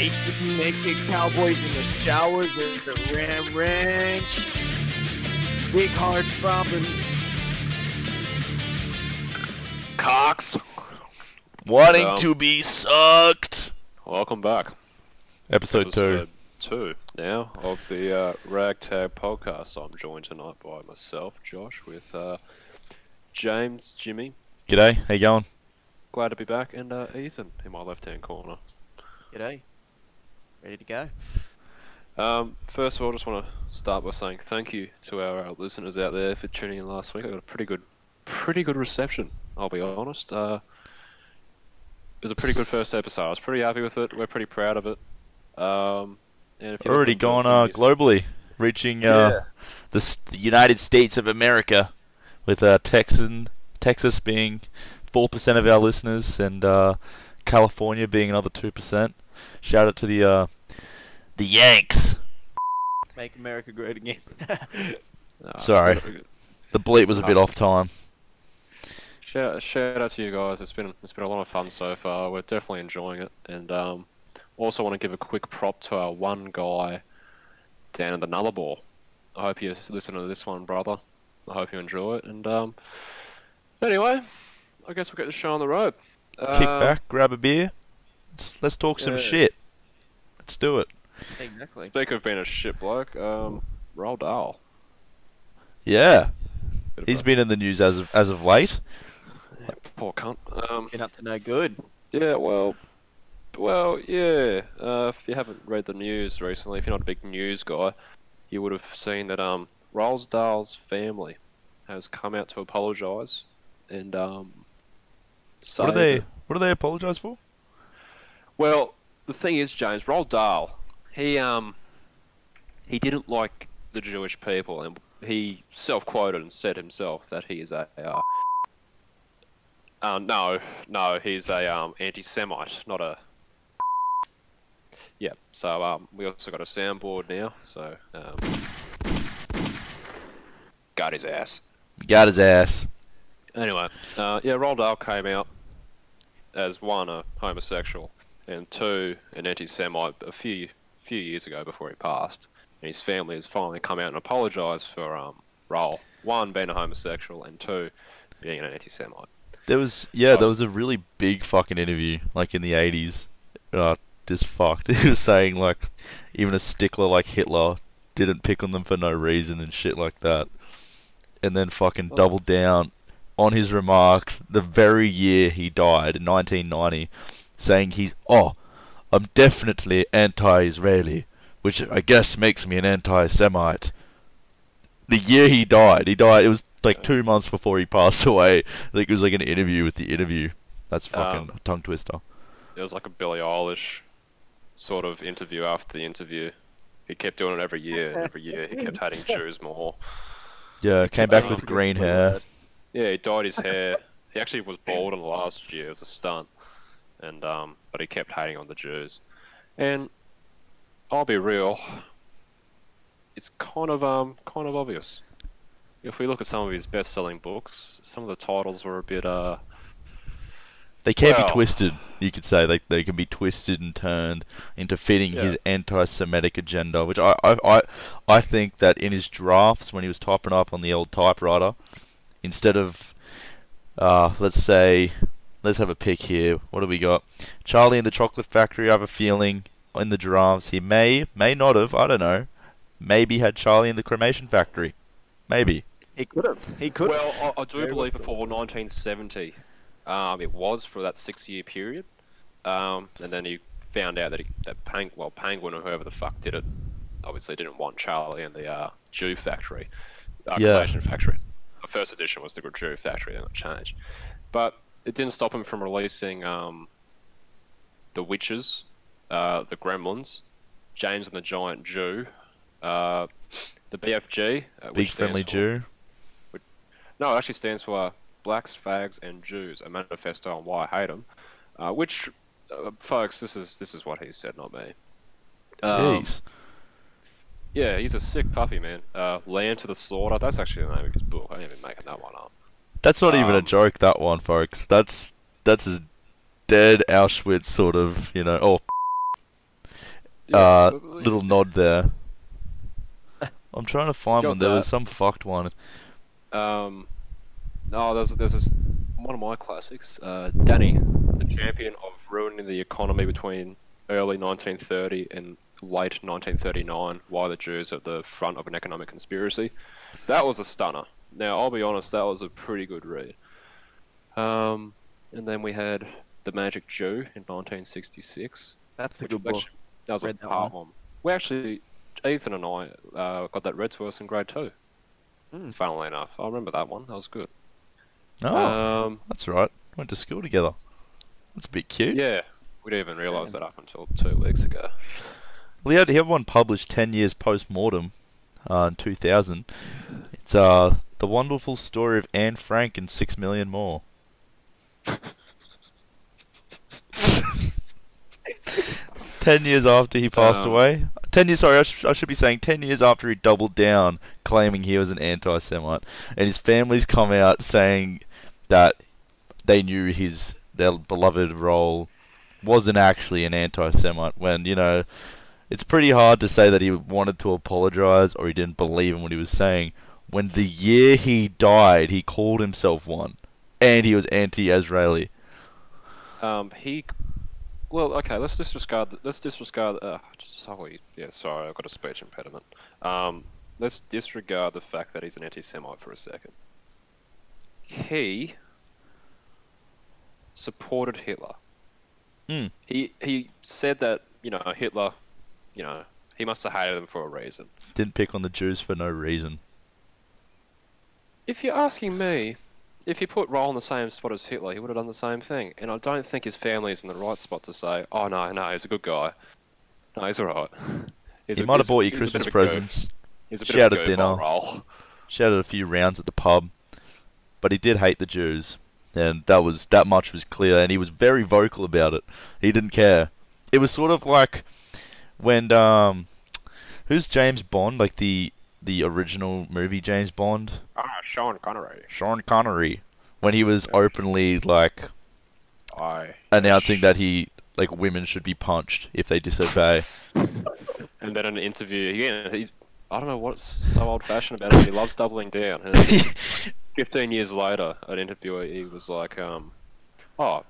naked cowboys in the showers with the Ram Ranch. Big hard throbbing. Cocks. Wanting to be sucked. Welcome back. Episode 2. 2 now of the Ragtag podcast. I'm joined tonight by myself, Josh, with James, Jimmy. G'day, how you going? Glad to be back, and Ethan in my left-hand corner. G'day. Ready to go? First of all, I just want to start by saying thank you to our listeners out there for tuning in last week. I got a pretty good reception, I'll be honest. It was a pretty good first episode. I was pretty happy with it. We're pretty proud of it. And if you're Already gone globally, reaching the United States of America, with Texas being 4% of our listeners, and California being another 2%. Shout out to the Yanks. Make America great again. Sorry, the bleep was a bit off time. Shout out to you guys. It's been a lot of fun so far. We're definitely enjoying it, and also want to give a quick prop to our one guy down in the Nullarbor. I hope you listen to this one, brother. I hope you enjoy it. And anyway, I guess we'll get the show on the road. Kick back, grab a beer. Let's talk some shit. Let's do it. Exactly. Speaking of being a shit bloke, Roald Dahl. Yeah, he's been in the news as of late. Yeah, poor cunt. Been up to no good. Yeah, well, yeah. If you haven't read the news recently, if you're not a big news guy, you would have seen that Roald Dahl's family has come out to apologise, and say What do they apologise for? Well, the thing is, James, Roald Dahl, he didn't like the Jewish people, and he self-quoted and said himself that he is a he's a anti-Semite, not a. Yeah, so we also got a soundboard now, so got his ass. Got his ass. Anyway, yeah, Roald Dahl came out as one, a homosexual, and two, an anti-Semite a few years ago before he passed. And his family has finally come out and apologised for Roald, one being a homosexual and two being an anti-Semite. There was a really big fucking interview, like in the 80s. Just fucked. He was saying, like, even a stickler like Hitler didn't pick on them for no reason and shit like that. And then fucking doubled down on his remarks the very year he died, in 1990, saying I'm definitely anti-Israeli, which I guess makes me an anti-Semite. The year he died, it was like 2 months before he passed away. I think it was like an interview with the interview. That's fucking a tongue twister. It was like a Billie Eilish sort of interview after the interview. He kept doing it every year, and every year he kept hating Jews more. Yeah, came back with green hair. Yeah, he dyed his hair. He actually was bald in the last year. It was a stunt. And but he kept hating on the Jews. And I'll be real, it's kind of obvious. If we look at some of his best-selling books, some of the titles were a bit They can be twisted, you could say. They can be twisted and turned into fitting his anti-Semitic agenda, which I think that in his drafts, when he was typing up on the old typewriter, instead of, let's have a pick here. What do we got? Charlie and the Chocolate Factory, I have a feeling, in the drafts, he may not have, I don't know, maybe had Charlie and the Cremation Factory. Maybe. He could have. Well, I do believe before 1970, it was for that 6-year period. And then he found out that Penguin or whoever the fuck did it, obviously didn't want Charlie and the Jew Factory, Cremation Factory. The first edition was the Jew Factory, then it changed. But it didn't stop him from releasing The Witches, The Gremlins, James and the Giant Jew, the BFG, Big Friendly Jew. No, it actually stands for Blacks, Fags, and Jews, a manifesto on why I hate them. Which, folks, this is what he said, not me. Jeez. Yeah, he's a sick puppy, man. Land to the Slaughter. That's actually the name of his book. I ain't even making that one up. That's not even a joke, that one, folks. That's as dead Auschwitz sort of, you know. Oh, little nod there. I'm trying to find Got one. There was that. some fucked one. No, there's this one of my classics. Danny, the champion of ruining the economy between early 1930 and late 1939, why the Jews at the front of an economic conspiracy. That was a stunner. Now, I'll be honest, that was a pretty good read. And then we had The Magic Jew in 1966. That's a which good was book. actually- That was Read a that part one. We actually, Ethan and I got that read to us in grade 2. Funnily enough, I remember that one. That was good. Oh, that's right. Went to school together. That's a bit cute. Yeah, we didn't even realise that up until 2 weeks ago. Well, he had one published 10 years post-mortem in 2000. It's The Wonderful Story of Anne Frank and 6 Million More. 10 years after he passed away. 10 years, sorry, I should be saying 10 years after he doubled down, claiming he was an anti-Semite. And his family's come out saying that they knew their beloved role wasn't actually an anti-Semite, when, you know, it's pretty hard to say that he wanted to apologise or he didn't believe in what he was saying, when the year he died, he called himself one. And he was anti-Israeli. Well, okay, let's disregard. Sorry, I've got a speech impediment. Let's disregard the fact that he's an anti-Semite for a second. He supported Hitler. He said that, you know, Hitler, you know, he must have hated them for a reason. Didn't pick on the Jews for no reason. If you're asking me, if you put Roll in the same spot as Hitler, he would have done the same thing. And I don't think his family is in the right spot to say, oh no, he's a good guy. No, he's alright. He might have bought you Christmas presents, shouted dinner, shouted a few rounds at the pub, but he did hate the Jews. And that much was clear, and he was very vocal about it. He didn't care. It was sort of like when who's James Bond, like the original movie James Bond? Sean Connery. Sean Connery, when he was openly like announcing that women should be punched if they disobey. And then in an interview, again, I don't know what's so old-fashioned about him. He loves doubling down. And then 15 years later, an interviewer, he was like, "Oh,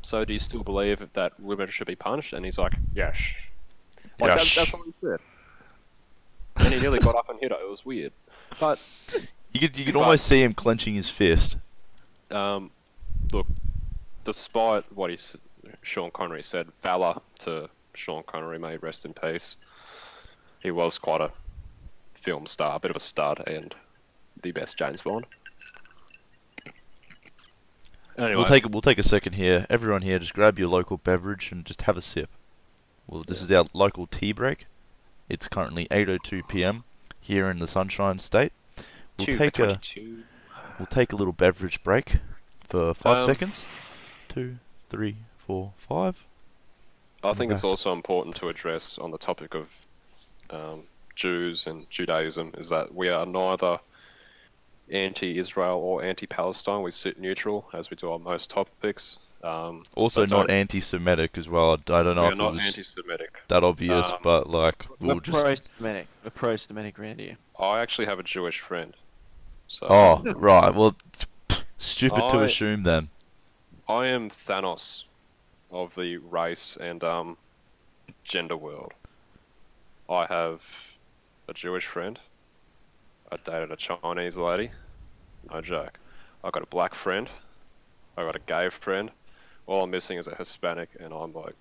so do you still believe that women should be punched?" And he's like, "Yes." Like, Yes. that's what he said. And he nearly got up and hit her. It was weird, but you could almost see him clenching his fist. look, despite what Sean Connery said, valor to Sean Connery, may rest in peace. He was quite a film star, a bit of a stud, and the best James Bond. Anyway, We'll take a second here. Everyone here, just grab your local beverage and just have a sip. Well, this is our local tea break. It's currently 8:02 p.m. here in the Sunshine State. We'll take a little beverage break for 5 seconds. 2, 3, 4, 5. I think it's also important to address on the topic of Jews and Judaism is that we are neither anti-Israel or anti-Palestine. We sit neutral as we do on most topics. Also not anti-Semitic as well. I don't know if it was anti-Semitic. that obvious, but like we're pro-Semitic. We're pro-Semitic around here. I actually have a Jewish friend. So oh, right. Well, stupid to assume then. I am Thanos of the race and gender world. I have a Jewish friend. I dated a Chinese lady. No joke. I got a black friend. I got a gay friend. All I'm missing is a Hispanic, and I'm like,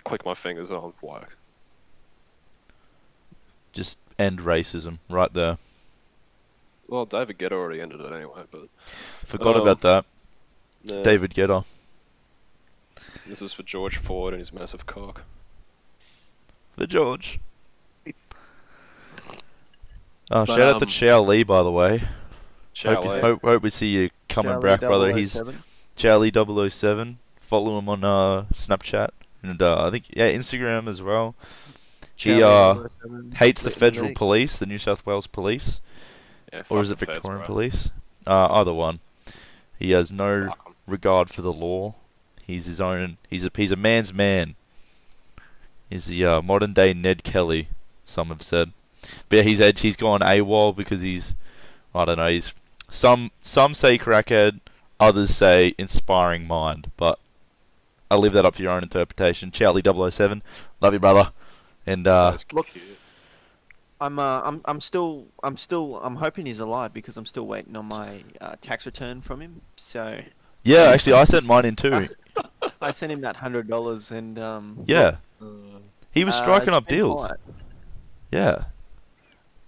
click my fingers and I'm black. Just end racism right there. Well, David Guetta already ended it anyway, but forgot about that. Yeah. David Guetta. This is for George Ford and his massive cock. For George. Oh, shout out to Chow Lee, by the way. Hope we see you coming back, brother. He's Charlie 007. Follow him on Snapchat and I think Instagram as well. He hates the federal police, the New South Wales police, or is it Victorian police? Either one. He has no regard for the law. He's his own. He's a man's man. He's the modern day Ned Kelly, some have said. But yeah, he's gone AWOL because I don't know, some say crackhead, others say inspiring mind, but I'll leave that up for your own interpretation. Charlie 007, love you, brother. And look, I'm hoping he's alive because I'm still waiting on my tax return from him. So yeah, actually, I sent mine in too. I sent him that $100, and Yeah, he was striking up been deals. quiet. Yeah,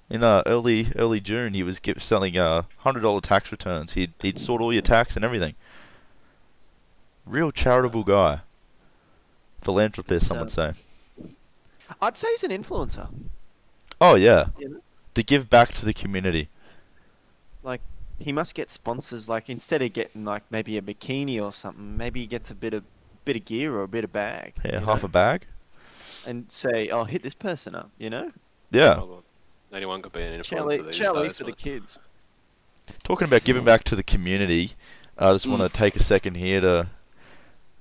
in early June, he was selling $100 tax returns. He'd sort all your tax and everything. Real charitable guy, philanthropist, some would say. I'd say he's an influencer. Oh yeah, You know? to give back to the community. Like, he must get sponsors. Like, instead of getting like maybe a bikini or something, maybe he gets a bit of gear or a bit of bag. Yeah, half a bag. And say, "Oh, hit this person up," you know? Yeah. Oh, look, anyone could be an influencer these Charlie days, for the mate. kids. Talking about giving back to the community, I just want to take a second here to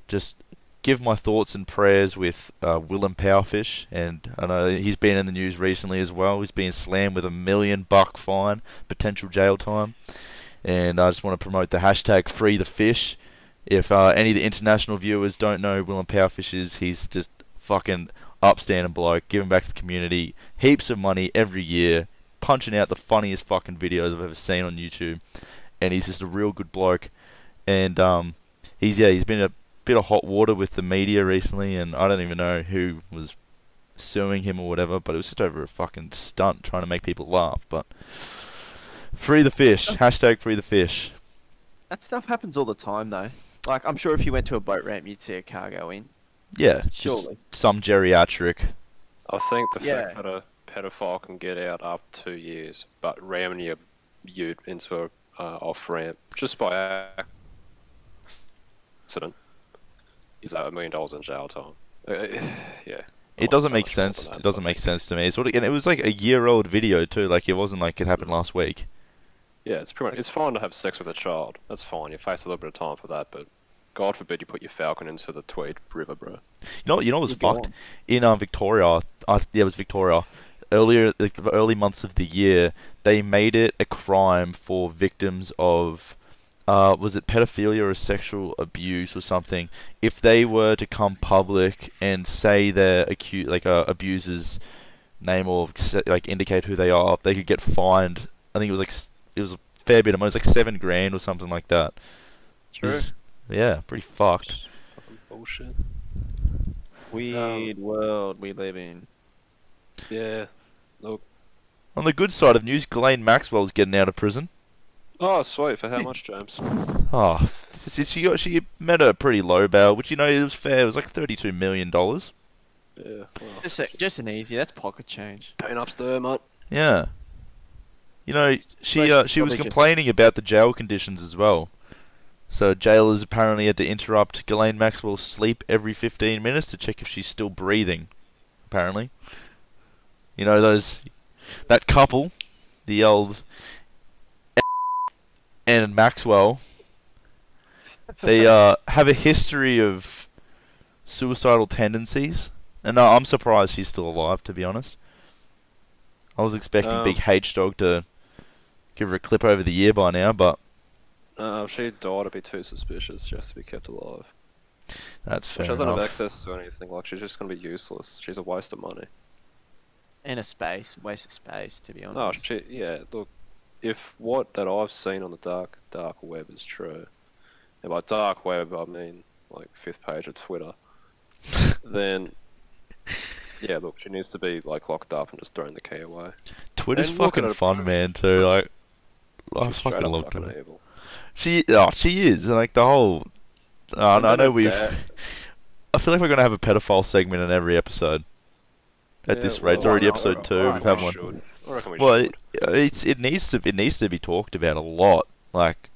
just give my thoughts and prayers with Willem Powerfish, and I know he's been in the news recently as well. He's been slammed with $1 million fine, potential jail time, and I just want to promote the hashtag Free the Fish. If any of the international viewers don't know who Willem Powerfish is, he's just fucking upstanding bloke, giving back to the community, heaps of money every year, punching out the funniest fucking videos I've ever seen on YouTube, and he's just a real good bloke, and he's been a bit of hot water with the media recently, and I don't even know who was suing him or whatever, but it was just over a fucking stunt trying to make people laugh. But free the fish, hashtag free the fish. That stuff happens all the time, though. Like, I'm sure if you went to a boat ramp, you'd see a car go in. Yeah, Surely. just some geriatric. I think the Yeah. fact that a pedophile can get out after 2 years, but ramming your ute into a off ramp just by accident is $1 million in jail time. Yeah. It doesn't make sense. It doesn't make sense to me. And it was like a year-old video too. Like it wasn't like it happened last week. Yeah, it's pretty much, it's fine to have sex with a child. That's fine. You face a little bit of time for that, but God forbid you put your falcon into the Tweed River, bro. You know what was You go fucked? on. In Victoria, it was Victoria. Earlier, like the early months of the year, they made it a crime for victims of, was it pedophilia or sexual abuse or something? If they were to come public and say their abuser's name or like indicate who they are, they could get fined. I think it was a fair bit of money. It was like $7,000 or something like that. True. Yeah, pretty fucked. Fucking bullshit. Weird world we live in. Yeah. Look. On the good side of news, Ghislaine Maxwell's getting out of prison. Oh, sweet. For how much, James? Oh, she met a pretty low bail, which it was fair. It was like $32 million. Yeah. Well, Just an easy. That's pocket change. pain ups there, mate. Yeah. She was Probably complaining about the jail conditions as well. So jailers apparently had to interrupt Ghislaine Maxwell's sleep every 15 minutes to check if she's still breathing. Apparently. That couple, the old and Maxwell, they have a history of suicidal tendencies. And I'm surprised she's still alive, to be honest. I was expecting Big H-Dog to give her a clip over the year by now, but If she died, it'd be too suspicious. She has to be kept alive. that's fair She doesn't have enough. access to anything. Like, she's just gonna be useless. She's a waste of money. And a waste of space, to be No, honest. look, if what that I've seen on the dark web is true, and by dark web I mean like 5th page of Twitter, then yeah, look, she needs to be like locked up and just thrown the key away. Twitter's And look at fucking her fun, phone. man, too. Like, I She's straight fucking up love fucking Twitter. evil. She is. Like, the whole... I know we've... I feel like we're going to have a pedophile segment in every episode. At this rate, it's already episode 2. We've had one. I reckon we Well, should. it needs to be talked about a lot. Like,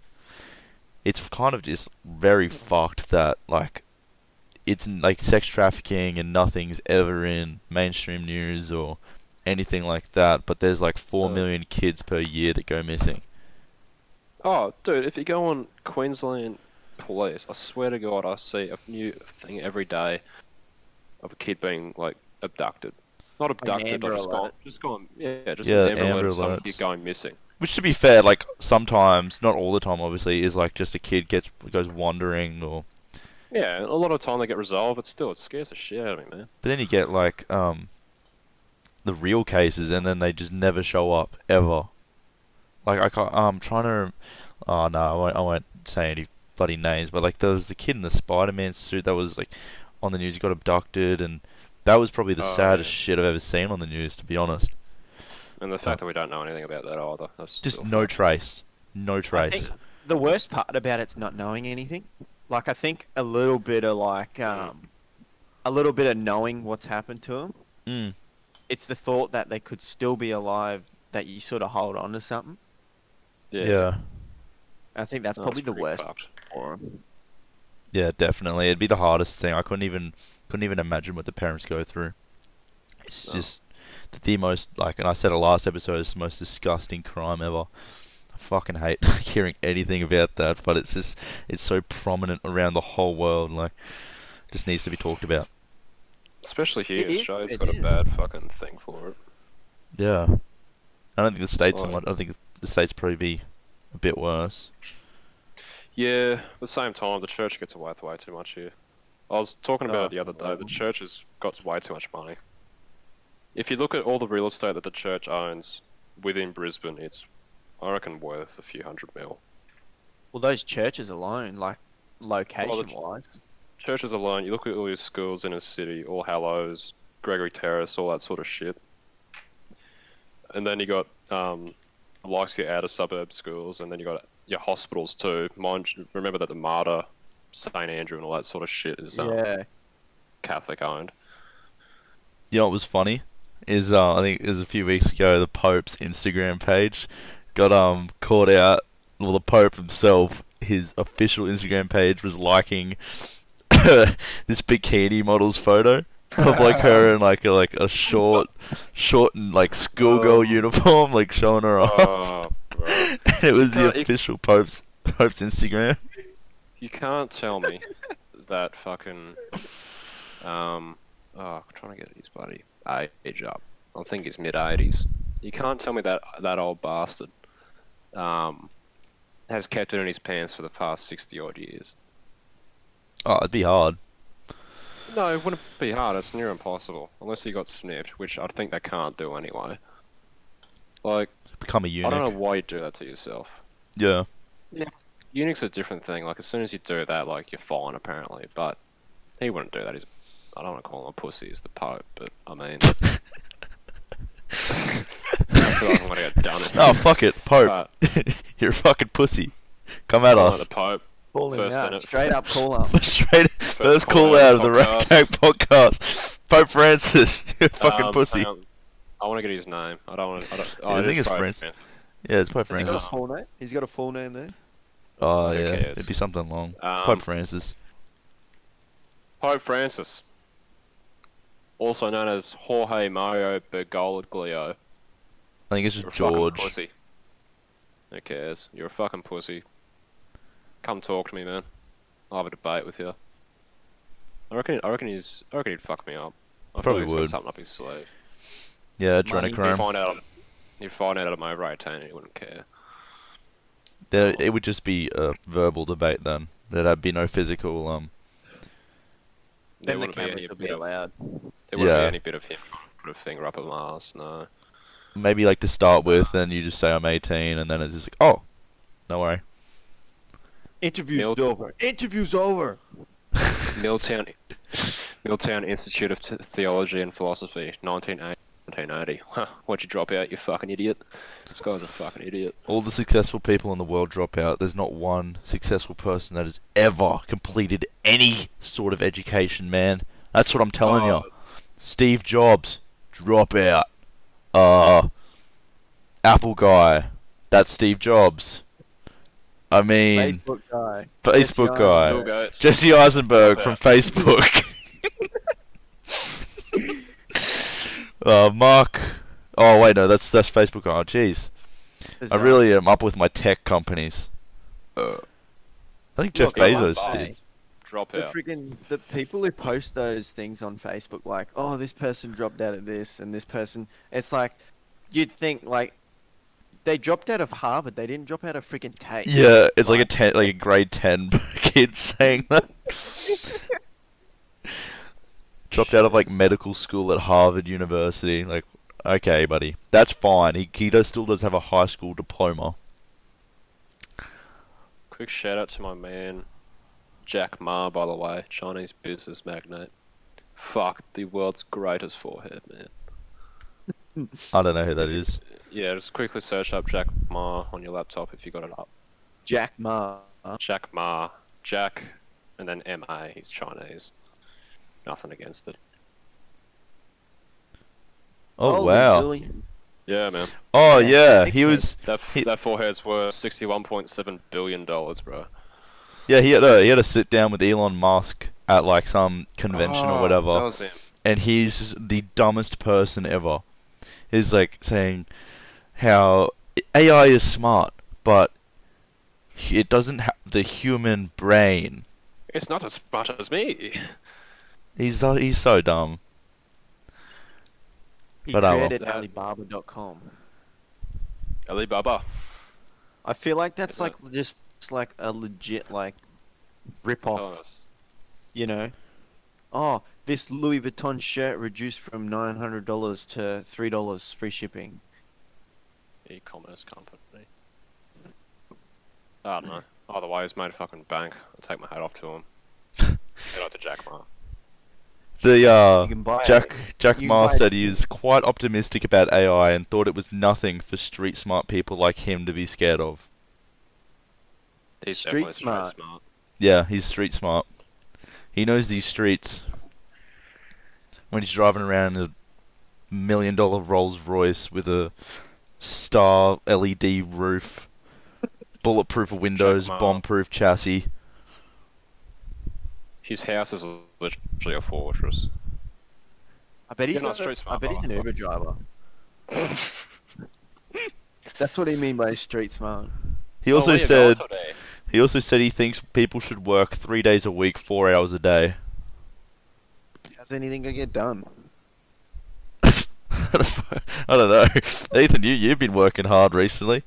it's kind of just very fucked that like it's like sex trafficking and nothing's ever in mainstream news or anything like that. But there's like 4 million kids per year that go missing. Oh, dude, if you go on Queensland Police, I swear to God, I see a new thing every day of a kid being like abducted. Not abducted, Amber but Alert. just gone. Yeah, just Yeah, an Amber Amber Alert of some Alerts. kid going missing. Which, to be fair, like sometimes, not all the time, obviously, is like just a kid goes wandering, or. Yeah, a lot of the time they get resolved, but still, it scares the shit out of me, man. But then you get like the real cases, and then they just never show up ever. Like I can't. I'm trying to. Oh no, I won't say any bloody names. But like there was the kid in the Spider-Man suit that was like on the news. He got abducted, and that was probably the saddest shit I've ever seen on the news, to be honest. And the fact that we don't know anything about that either. That's Just still no fucked. trace. No I trace. think the worst part about it's not knowing anything. Like I think a little bit of like a little bit of knowing what's happened to them. Mm. It's the thought that they could still be alive that you sort of hold on to something. Yeah. I think that's No, probably it's the pretty worst fucked. for them. Yeah, definitely. It'd be the hardest thing. I couldn't even imagine what the parents go through. It's No. just the most, like, and I said it last episode, it's the most disgusting crime ever. I fucking hate hearing anything about that, but it's so prominent around the whole world. Like, it just needs to be talked about. Especially here, It is, Australia's it got is. a bad fucking thing for it. Yeah. I don't think the states Like- I don't think the states probably be a bit worse. Yeah, at the same time, the church gets away with way too much here. I was talking about Oh, it the other day. The unbelievable. church has got way too much money. If you look at all the real estate that the church owns within Brisbane, it's, I reckon, worth a few hundred mil. Well, those churches alone, like location-wise, Churches alone, you look at all your schools in a city, All Hallows, Gregory Terrace, all that sort of shit. And then you got likes your outer suburb schools, and then you got your hospitals too. Mind you, remember that the Mater, St Andrew, and all that sort of shit is yeah. Catholic owned. You know what was funny? Is I think it was a few weeks ago the Pope's Instagram page got caught out. Well, the Pope himself, his official Instagram page was liking this bikini model's photo of like her in like a short and like schoolgirl uniform, like showing her ass. Oh, bro. And it was the can't- official Pope's Instagram. You can't tell me that fucking I'm trying to get his bloody age up. I think he's mid-80s. You can't tell me that that old bastard has kept it in his pants for the past 60 odd years. Oh, it'd be hard. No, it wouldn't be hard. It's near impossible unless he got snipped, which I think they can't do anyway. Like, Become a I don't eunuch. know why you do that to yourself. Yeah. Eunuch's a different thing. Like, as soon as you do that, like, you're fine, apparently. But he wouldn't do that. He's, I don't want to call him a pussy, he's the Pope, but, I mean... I feel like I'm gonna get done. Oh, fuck it, Pope. You're a fucking pussy. Come at The us. Pope. Calling First out, in it. straight up call up. First call out of the Ragtag podcast. Pope Francis, you're a fucking pussy. hang on. I want to get his name. I don't want to. I think it's Pope Francis. Yeah, it's Pope Has he got a Francis. full name? He's got a full name there. Oh, Who yeah. cares? It'd be something long. Um, Pope Francis. Pope Francis, also known as Jorge Mario Bergoglio. I think it's You're a just fucking George. pussy. Who cares? You're a fucking pussy. Come talk to me, man. I'll have a debate with you. I reckon he'd fuck me up. I Probably feel like he's got would. something up his sleeve. Yeah, Money. adrenochrome. He'd find out I'm over 18, he wouldn't care. It would just be a verbal debate then. There'd be no physical. There Then the wouldn't be camera any could bit be of, allowed. there wouldn't Yeah. be any bit of him put a finger up my ass, no. Maybe like to start with, then you just say I'm 18, and then it's just like, oh, don't worry. Interview's Milk. over. Interview's over. Milltown Institute of Theology and Philosophy, 1980. Huh, why'd you drop out, you fucking idiot? This guy's a fucking idiot. All the successful people in the world drop out. There's not one successful person that has ever completed any sort of education, man. That's what I'm telling you. Steve Jobs, drop out. Apple guy, that's Steve Jobs. I mean, Facebook guy. Facebook Jesse guy. Bill Gates. Jesse Eisenberg Drop from out. Facebook. Mark. Oh wait, no, that's Facebook. Oh jeez, I really am up with my tech companies. I think Jeff Look, I like Bezos. that. The Dropout. freaking the people who post those things on Facebook, like, oh, this person dropped out of this and this person. It's like you'd think like they dropped out of Harvard. They didn't drop out of freaking Tate. Yeah, it's like a Like, 10, like a grade 10 kid saying that. Dropped out of like medical school at Harvard University. Like, okay, buddy, that's fine. He still does have a high school diploma. Quick shout out to my man, Jack Ma, by the way, Chinese business magnate. Fuck, the world's greatest forehead, man. I don't know who that is. Yeah, just quickly search up Jack Ma on your laptop if you got it up. Jack Ma. Jack Ma. Jack, and then M-A, he's Chinese. Nothing against it. Oh Holy wow. dooly. Yeah, man. Oh Yeah, yeah, he was. That forehead's worth $61.7 billion, bro. Yeah, he had a sit down with Elon Musk at like some convention or That whatever, was him. and he's the dumbest person ever. He's like saying how AI is smart, but it doesn't have the human brain. It's not as smart as me. He's so dumb. He But, well. created Alibaba.com. Alibaba. I feel like that's Is like just like a legit like rip off. You know, oh, this Louis Vuitton shirt reduced from $900 to $3 free shipping. E-commerce company. I don't know. Either way, he's made a fucking bank. I'll take my hat off to him. Shout out to Jack Ma. The You can buy Jack you Ma buy- said he is quite optimistic about AI and thought it was nothing for street smart people like him to be scared of. He's Street definitely smart. street smart. Yeah, he's street smart. He knows these streets. When he's driving around in a $1 million Rolls Royce with a star LED roof, bulletproof windows, Jack Ma. bomb-proof chassis. His house is literally a fortress. I bet he's You're not got street I smart, bet he's an brother. Uber driver. That's what he mean by street smart. He So also where you said going today? he thinks people should work 3 days a week, 4 hours a day. How's anything gonna get done? I don't know. Ethan, you've been working hard recently.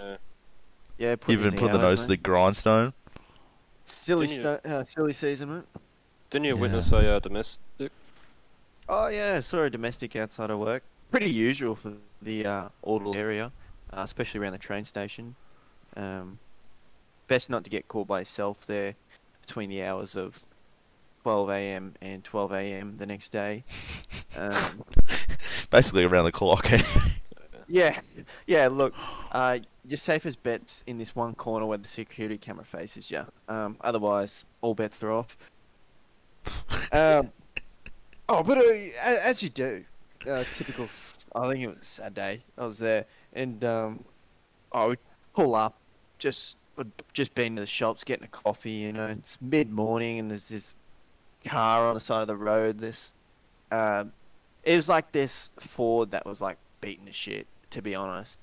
Yeah. Yeah, put You've in been the putting the hours, nose to the mate. grindstone. Silly Didn't silly season, mate. Didn't you Yeah. witness a domestic? Oh yeah, I saw a domestic outside of work. Pretty usual for the Ortal area, especially around the train station. Best not to get caught by yourself there between the hours of 12 a.m. and 12 a.m. the next day. Basically around the clock. Yeah, yeah. Look, your safest bet's in this one corner where the security camera faces you. Otherwise, all bets are off. Oh, but as you do, typical. I think it was a Saturday. I was there, and I would pull up, would just been to the shops, getting a coffee. You know, it's mid morning, and there's this car on the side of the road. It was like this Ford that was like beating the shit, to be honest.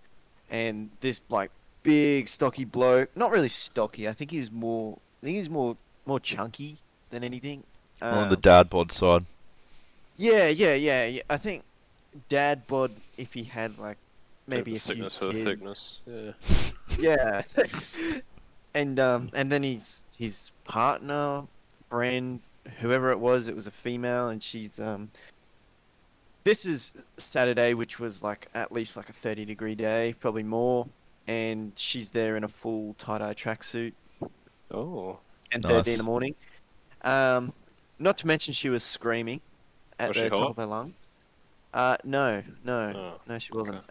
And this like big stocky bloke, not really stocky. I think he was more more chunky than anything. On the dad bod side. Yeah. I think dad bod, if he had like maybe a few Sickness for the kids. thickness. Yeah. Yeah. And then his partner, friend, whoever it was a female, and she's this is Saturday, which was like at least like a 30-degree day, probably more, and she's there in a full tie-dye tracksuit Oh. and Nice. 30 in the morning. Not to mention she was screaming at Was she the top hot? of her lungs. No, Oh, she wasn't.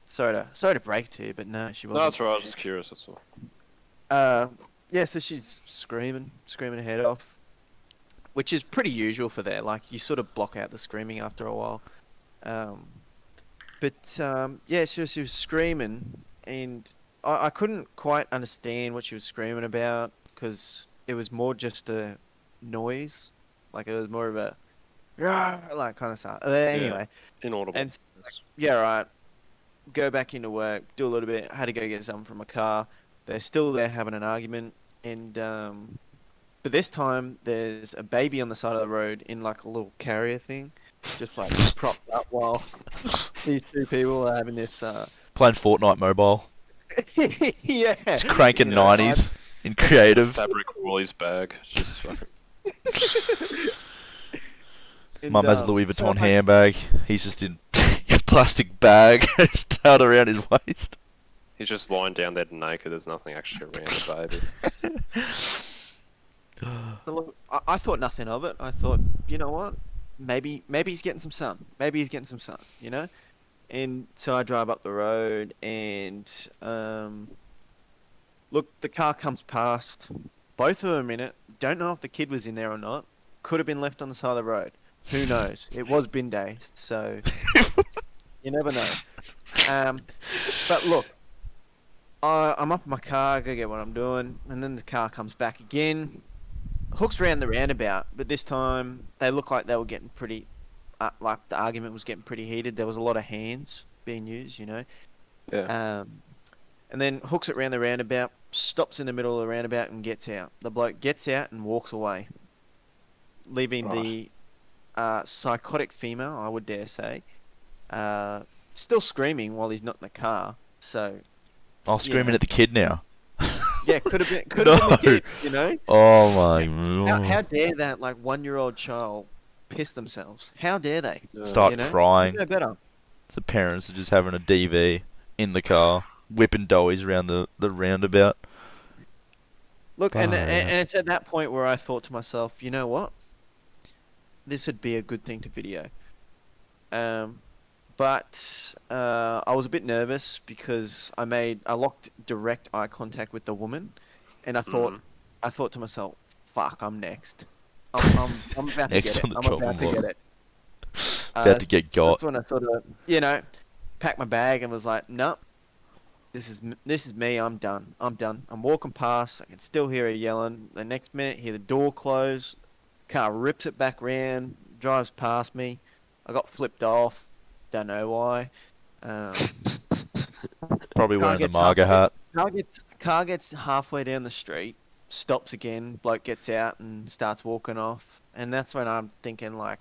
Sorry to break it to you, but no, she No, wasn't. that's right. I was just curious. That's all. Yeah, so she's screaming her head off, which is pretty usual for there. Like, you sort of block out the screaming after a while. Yeah, she was screaming, and I couldn't quite understand what she was screaming about, because it was more just a noise. Like, it was more of a, "Rah," like, kind of stuff. Anyway, Inaudible. and yeah, right. Go back into work, do a little bit. Had to go get something from a car. They're still there having an argument, and But this time there's a baby on the side of the road in like a little carrier thing, just like propped up while these two people are having this. Playing Fortnite mobile. Yeah, Just cranking you know, 90s in creative. Fabric Woolies bag. Just fucking. Mum has a Louis so Vuitton it's like, handbag. He's just in a plastic bag tied around his waist. He's just lying down there naked. There's nothing actually around the baby. so look, I thought nothing of it. I thought, you know what? Maybe he's getting some sun. Maybe he's getting some sun. You know. And so I drive up the road, and look, the car comes past. Both of them in it. Don't know if the kid was in there or not. Could have been left on the side of the road. Who knows? It was bin day, so you never know. But look, I'm up in my car, I go get what I'm doing, and then the car comes back again, hooks around the roundabout, but this time they look like they were getting pretty, like the argument was getting pretty heated. There was a lot of hands being used, you know. Yeah. And then hooks it around the roundabout, stops in the middle of the roundabout and gets out. The bloke gets out and walks away, leaving the psychotic female, I would dare say, still screaming while he's not in the car. So, Screaming at the kid now. yeah, could have been the kid, you know. Oh my god. How dare that 1-year-old child piss themselves? How dare they? Start You know? crying. No better. The parents are just having a DV in the car, whipping doughies around the roundabout. Look, and it's at that point where I thought to myself, you know what? This would be a good thing to video. But I was a bit nervous because I locked direct eye contact with the woman, and I thought to myself, "Fuck, I'm next. I'm about to get it. I'm about to get it. About to get got." That's when I sort of, packed my bag and was like, "Nope, this is me. I'm done. I'm walking past. I can still hear her yelling. The next minute, hear the door close. Car rips it back round, drives past me. I got flipped off. Don't know why. Probably wearing the MAGA hat. Car gets halfway down the street, stops again. Bloke gets out and starts walking off. And that's when I'm thinking, like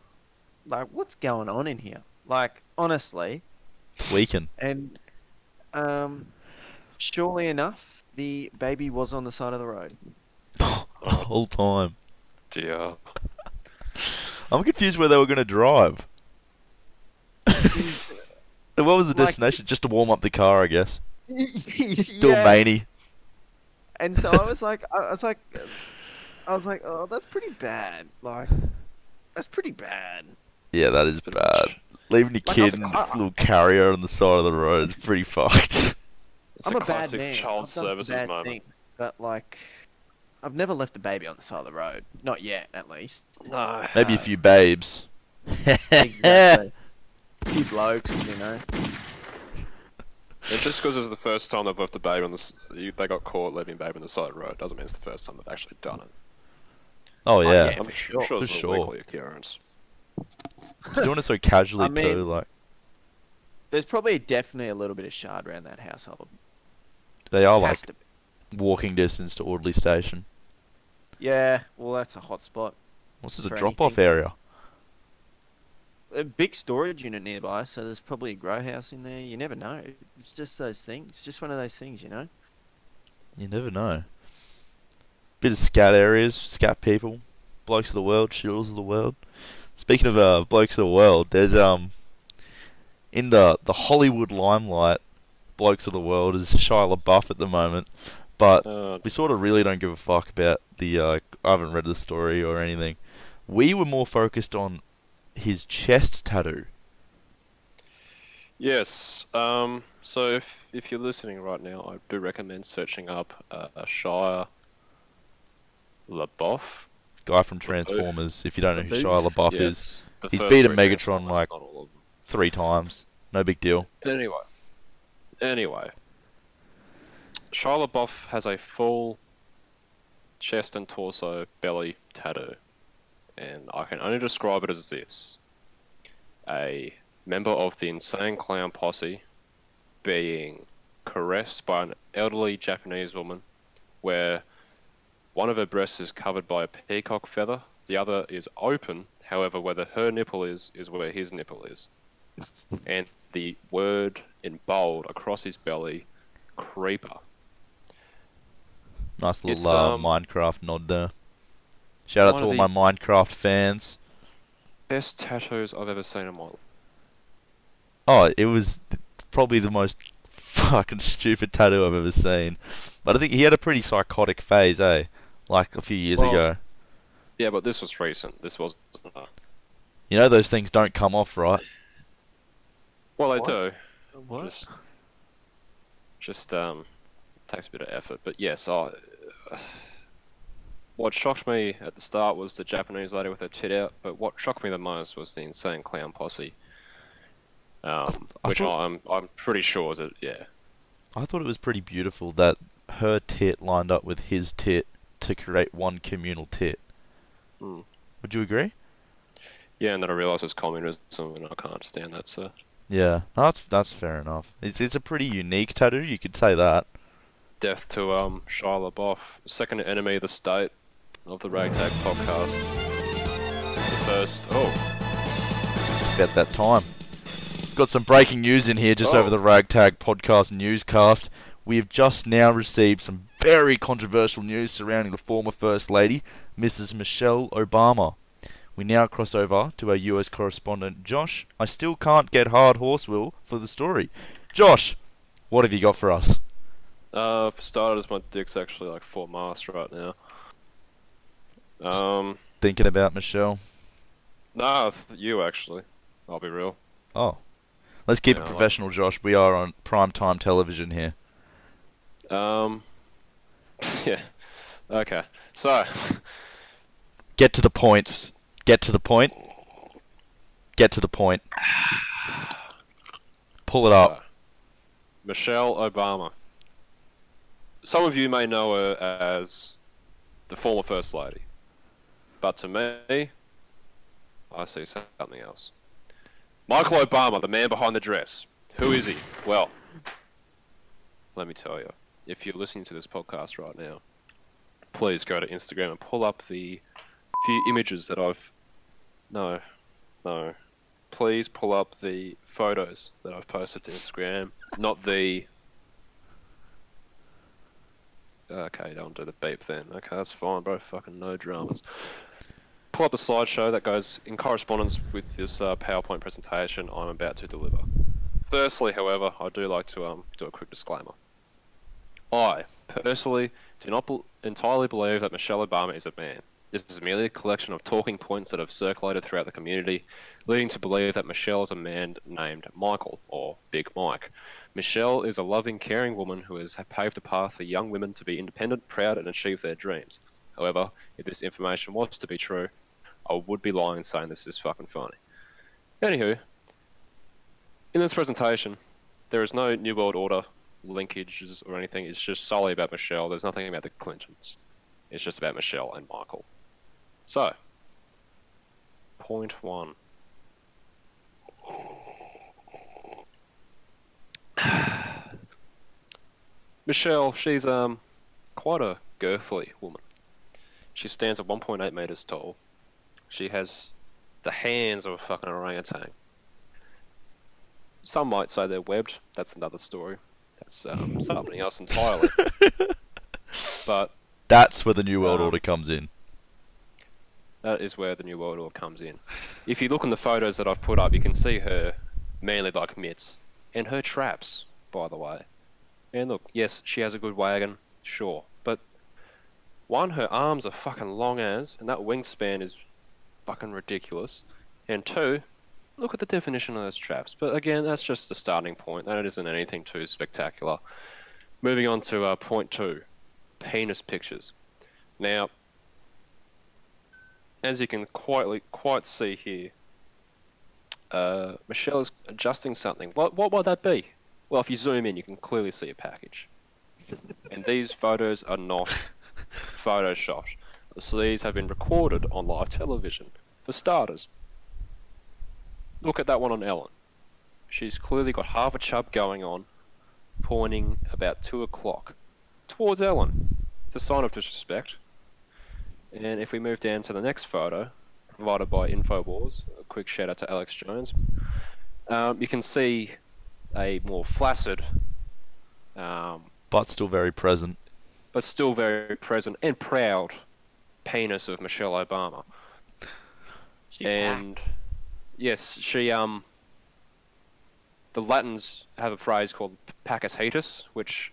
what's going on in here? Like, honestly. Weekend. And surely enough, the baby was on the side of the road. The whole time. Dear. I'm confused where they were going to drive. What was the destination? Just to warm up the car, I guess. Do a manie. And so I was like, oh, that's pretty bad. Like, that's pretty bad. Yeah, that is bad. Leaving your kid in a little carrier on the side of the road is pretty fucked. I'm a bad man. Child services moment. Things, but I've never left a baby on the side of the road. Not yet, at least. No. Maybe a few babes. Exactly. A few blokes, you know. Yeah, just because it was the first time they've left a baby on they got caught leaving a baby on the side of the road doesn't mean it's the first time they've actually done it. Oh yeah, yeah, I'm sure it's sure. a weekly occurrence. Just doing it so casually too, like. There's probably definitely a little bit of shard around that household. They are like Has to be. walking distance to Audley Station. Yeah, well, that's a hot spot. What's this, a for drop-off anything. area? A big storage unit nearby, so there's probably a grow house in there. You never know. It's just those things. It's just one of those things, you know? You never know. Bit of scat areas, scat people, blokes of the world, shittles of the world. Speaking of blokes of the world, there's in the Hollywood limelight, blokes of the world is Shia LaBeouf at the moment, but we sort of really don't give a fuck about the. I haven't read the story or anything. We were more focused on his chest tattoo. Yes. So if you're listening right now, I do recommend searching up a Shia LaBeouf. Guy from Transformers. If you don't know who Shia LaBeouf is, he's first beaten three Megatron Transformers, like not all of them. 3 times. No big deal. Anyway, Shia LaBeouf has a full chest and torso belly tattoo, and I can only describe it as this: a member of the Insane Clown Posse being caressed by an elderly Japanese woman, One of her breasts is covered by a peacock feather. The other is open. However, where her nipple is where his nipple is. And the word in bold across his belly, creeper. Nice little It's, Minecraft nod there. Shout out one to of all the- my Minecraft fans. Best tattoos I've ever seen in my life. Oh, it was probably the most fucking stupid tattoo I've ever seen. But I think he had a pretty psychotic phase, eh? Like a few years Well, ago. Yeah, but this was recent. This wasn't. You know those things don't come off, right? Well, they What? do. What? Just takes a bit of effort. But yes, what shocked me at the start was the Japanese lady with her tit out. But what shocked me the most was the insane clown posse. Which I'm pretty sure is yeah. I thought it was pretty beautiful that her tit lined up with his tit to create one communal tit. Mm. Would you agree? Yeah, and then I realised it's communism, and I can't stand that. So Yeah, that's fair enough. It's a pretty unique tattoo, you could say that. death to Shia LaBeouf, second enemy of the state of the Ragtag podcast. The first. It's about that time. Got some breaking news in here just over the Ragtag podcast newscast. We have just now received some very controversial news surrounding the former First Lady, Mrs. Michelle Obama. We now cross over to our US correspondent, Josh. I still can't get hard horse will for the story. Josh, what have you got for us? For starters, my dick's actually like Fort Mast right now. Thinking about Michelle? Nah, you actually. I'll be real. Oh. Let's keep it Yeah, professional, Josh. We are on primetime television here. Yeah. Okay. So, Get to the point. Get to the point. Get to the point. Pull it up. Michelle Obama. Some of you may know her as the former First Lady. But to me, I see something else. Michael Obama, the man behind the dress. Who is he? Well, let me tell you. If you're listening to this podcast right now, please go to Instagram and pull up the few images that I've... No. Please pull up the photos that I've posted to Instagram. Not the... Okay, don't do the beep then. Okay, that's fine, bro. Fucking no dramas. Pull up a slideshow that goes in correspondence with this PowerPoint presentation I'm about to deliver. Firstly, however, I do like to do a quick disclaimer. I, personally, do not entirely believe that Michelle Obama is a man. This is merely a collection of talking points that have circulated throughout the community, leading to believe that Michelle is a man named Michael, or Big Mike. Michelle is a loving, caring woman who has paved a path for young women to be independent, proud, and achieve their dreams. However, if this information was to be true, I would be lying saying this is fucking funny. Anywho, in this presentation, there is no New World Order linkages or anything. It's just solely about Michelle. There's nothing about the Clintons. It's just about Michelle and Michael. So, point one. Michelle, she's quite a girthly woman. She stands at 1.8 meters tall. She has the hands of a fucking orangutan. Some might say they're webbed. That's another story. That's something else entirely. But That's where the New World Order comes in. that is where the New World Order comes in. If you look in the photos that I've put up, you can see her manly like mitts. And her traps, by the way. And look, yes, she has a good wagon, sure. But, one, her arms are fucking long as, and that wingspan is fucking ridiculous. And two, look at the definition of those traps. But again, that's just the starting point. That isn't anything too spectacular. Moving on to point two. Penis pictures. Now, as you can quite see here, Michelle is adjusting something. What would that be? Well, if you zoom in, you can clearly see a package. And these photos are not photoshopped. These have been recorded on live television. For starters, look at that one on Ellen. She's clearly got half a chub going on, pointing about 2 o'clock towards Ellen. It's a sign of disrespect. And if we move down to the next photo, provided by Infowars, a quick shout out to Alex Jones, you can see a more flaccid, But still very present. but still very present and proud penis of Michelle Obama. She And packed. yes, she the Latins have a phrase called pacus heatus, which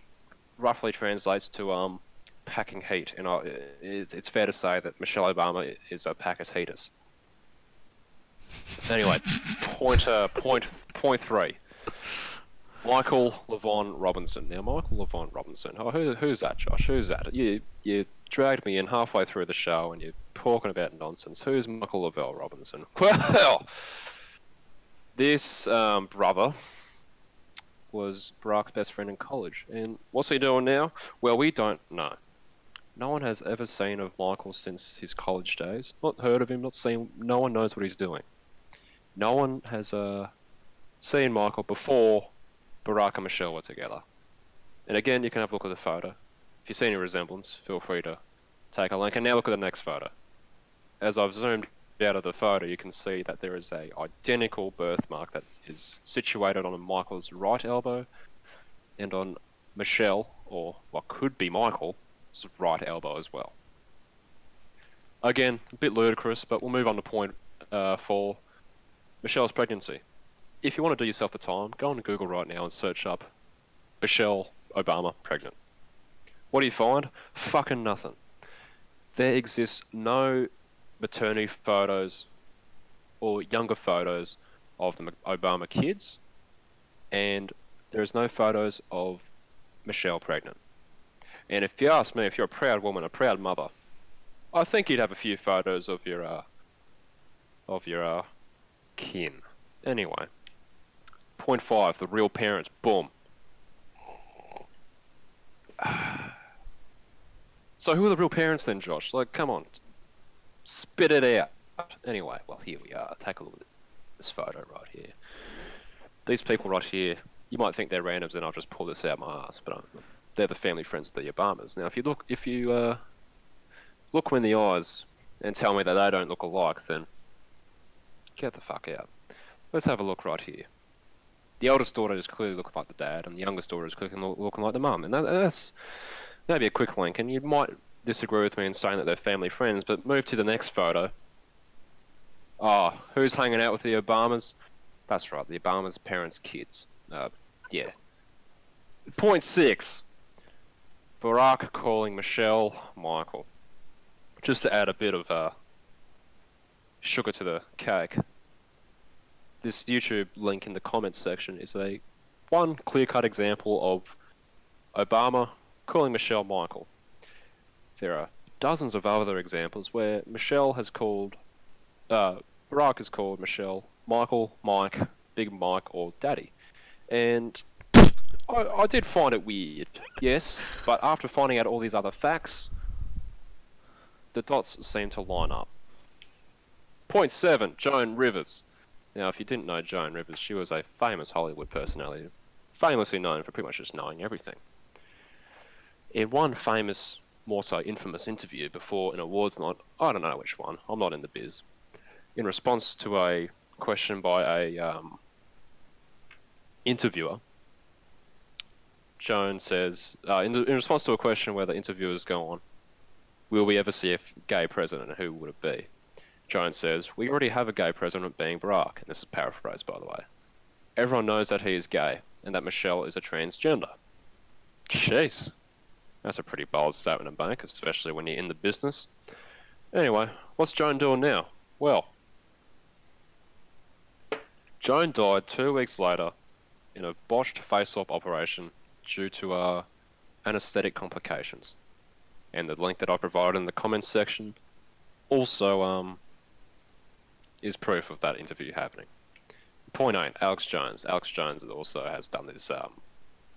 roughly translates to packing heat, and it's fair to say that Michelle Obama is a pacus heatus. Anyway, point three. Michael Levon Robinson. Now, Michael Levon Robinson. Oh, who's that, Josh? Who's that? You dragged me in halfway through the show, and you're talking about nonsense. Who's Michael Levon Robinson? Well, this brother was Barack's best friend in college, and what's he doing now? Well, we don't know. No one has ever seen of Michael since his college days. Not heard of him, not seen. No one knows what he's doing. No one has seen Michael before Barack and Michelle were together. And again, you can have a look at the photo. If you see any resemblance, feel free to take a link. And now look at the next photo. As I've zoomed out of the photo, you can see that there is a identical birthmark that is situated on Michael's right elbow and on Michelle, or what could be Michael's right elbow as well. Again, a bit ludicrous, but we'll move on to point 4, Michelle's pregnancy. If you want to do yourself the time, go on Google right now and search up Michelle Obama pregnant. What do you find? Fucking nothing. There exists no maternity photos or younger photos of the Obama kids, and there is no photos of Michelle pregnant. And if you ask me, if you're a proud woman, a proud mother, I think you'd have a few photos of your kin. Anyway, point 5, the real parents. Boom. So who are the real parents then, Josh? Like, come on, spit it out. Anyway, well, here we are. Take a look at this photo right here. These people right here, you might think they're randoms, and I'll just pull this out my ass, but they're the family friends of the Obamas. Now, if you look in the eyes and tell me that they don't look alike, then get the fuck out. Let's have a look right here. The eldest daughter is clearly looking like the dad, and the youngest daughter is clearly looking like the mum. And that'd be a quick link, and you might disagree with me in saying that they're family friends, but move to the next photo. Oh, who's hanging out with the Obamas? That's right, the Obamas' parents' kids. Yeah. Point 6. Barack calling Michelle Michael. Just to add a bit of sugar to the cake. This YouTube link in the comments section is one clear-cut example of Obama calling Michelle Michael. There are dozens of other examples where Barack has called Michelle Michael, Mike, Big Mike, or Daddy. And I did find it weird, yes, but after finding out all these other facts, the dots seem to line up. Point 7, Joan Rivers. Now, if you didn't know Joan Rivers, she was a famous Hollywood personality, famously known for pretty much just knowing everything. In one famous, more so infamous interview before an awards night, I don't know which one, I'm not in the biz, in response to a question by a interviewer, Joan says, in response to a question where the interviewers go on, will we ever see a gay president, and who would it be? Joan says, we already have a gay president being Barack, and this is paraphrased by the way. Everyone knows that he is gay, and that Michelle is a transgender. Jeez. That's a pretty bold statement to make, especially when you're in the business. Anyway, what's Joan doing now? Well, Joan died 2 weeks later in a botched face-swap operation due to anesthetic complications. And the link that I provided in the comments section also is proof of that interview happening. Point 8, Alex Jones. Alex Jones also has done this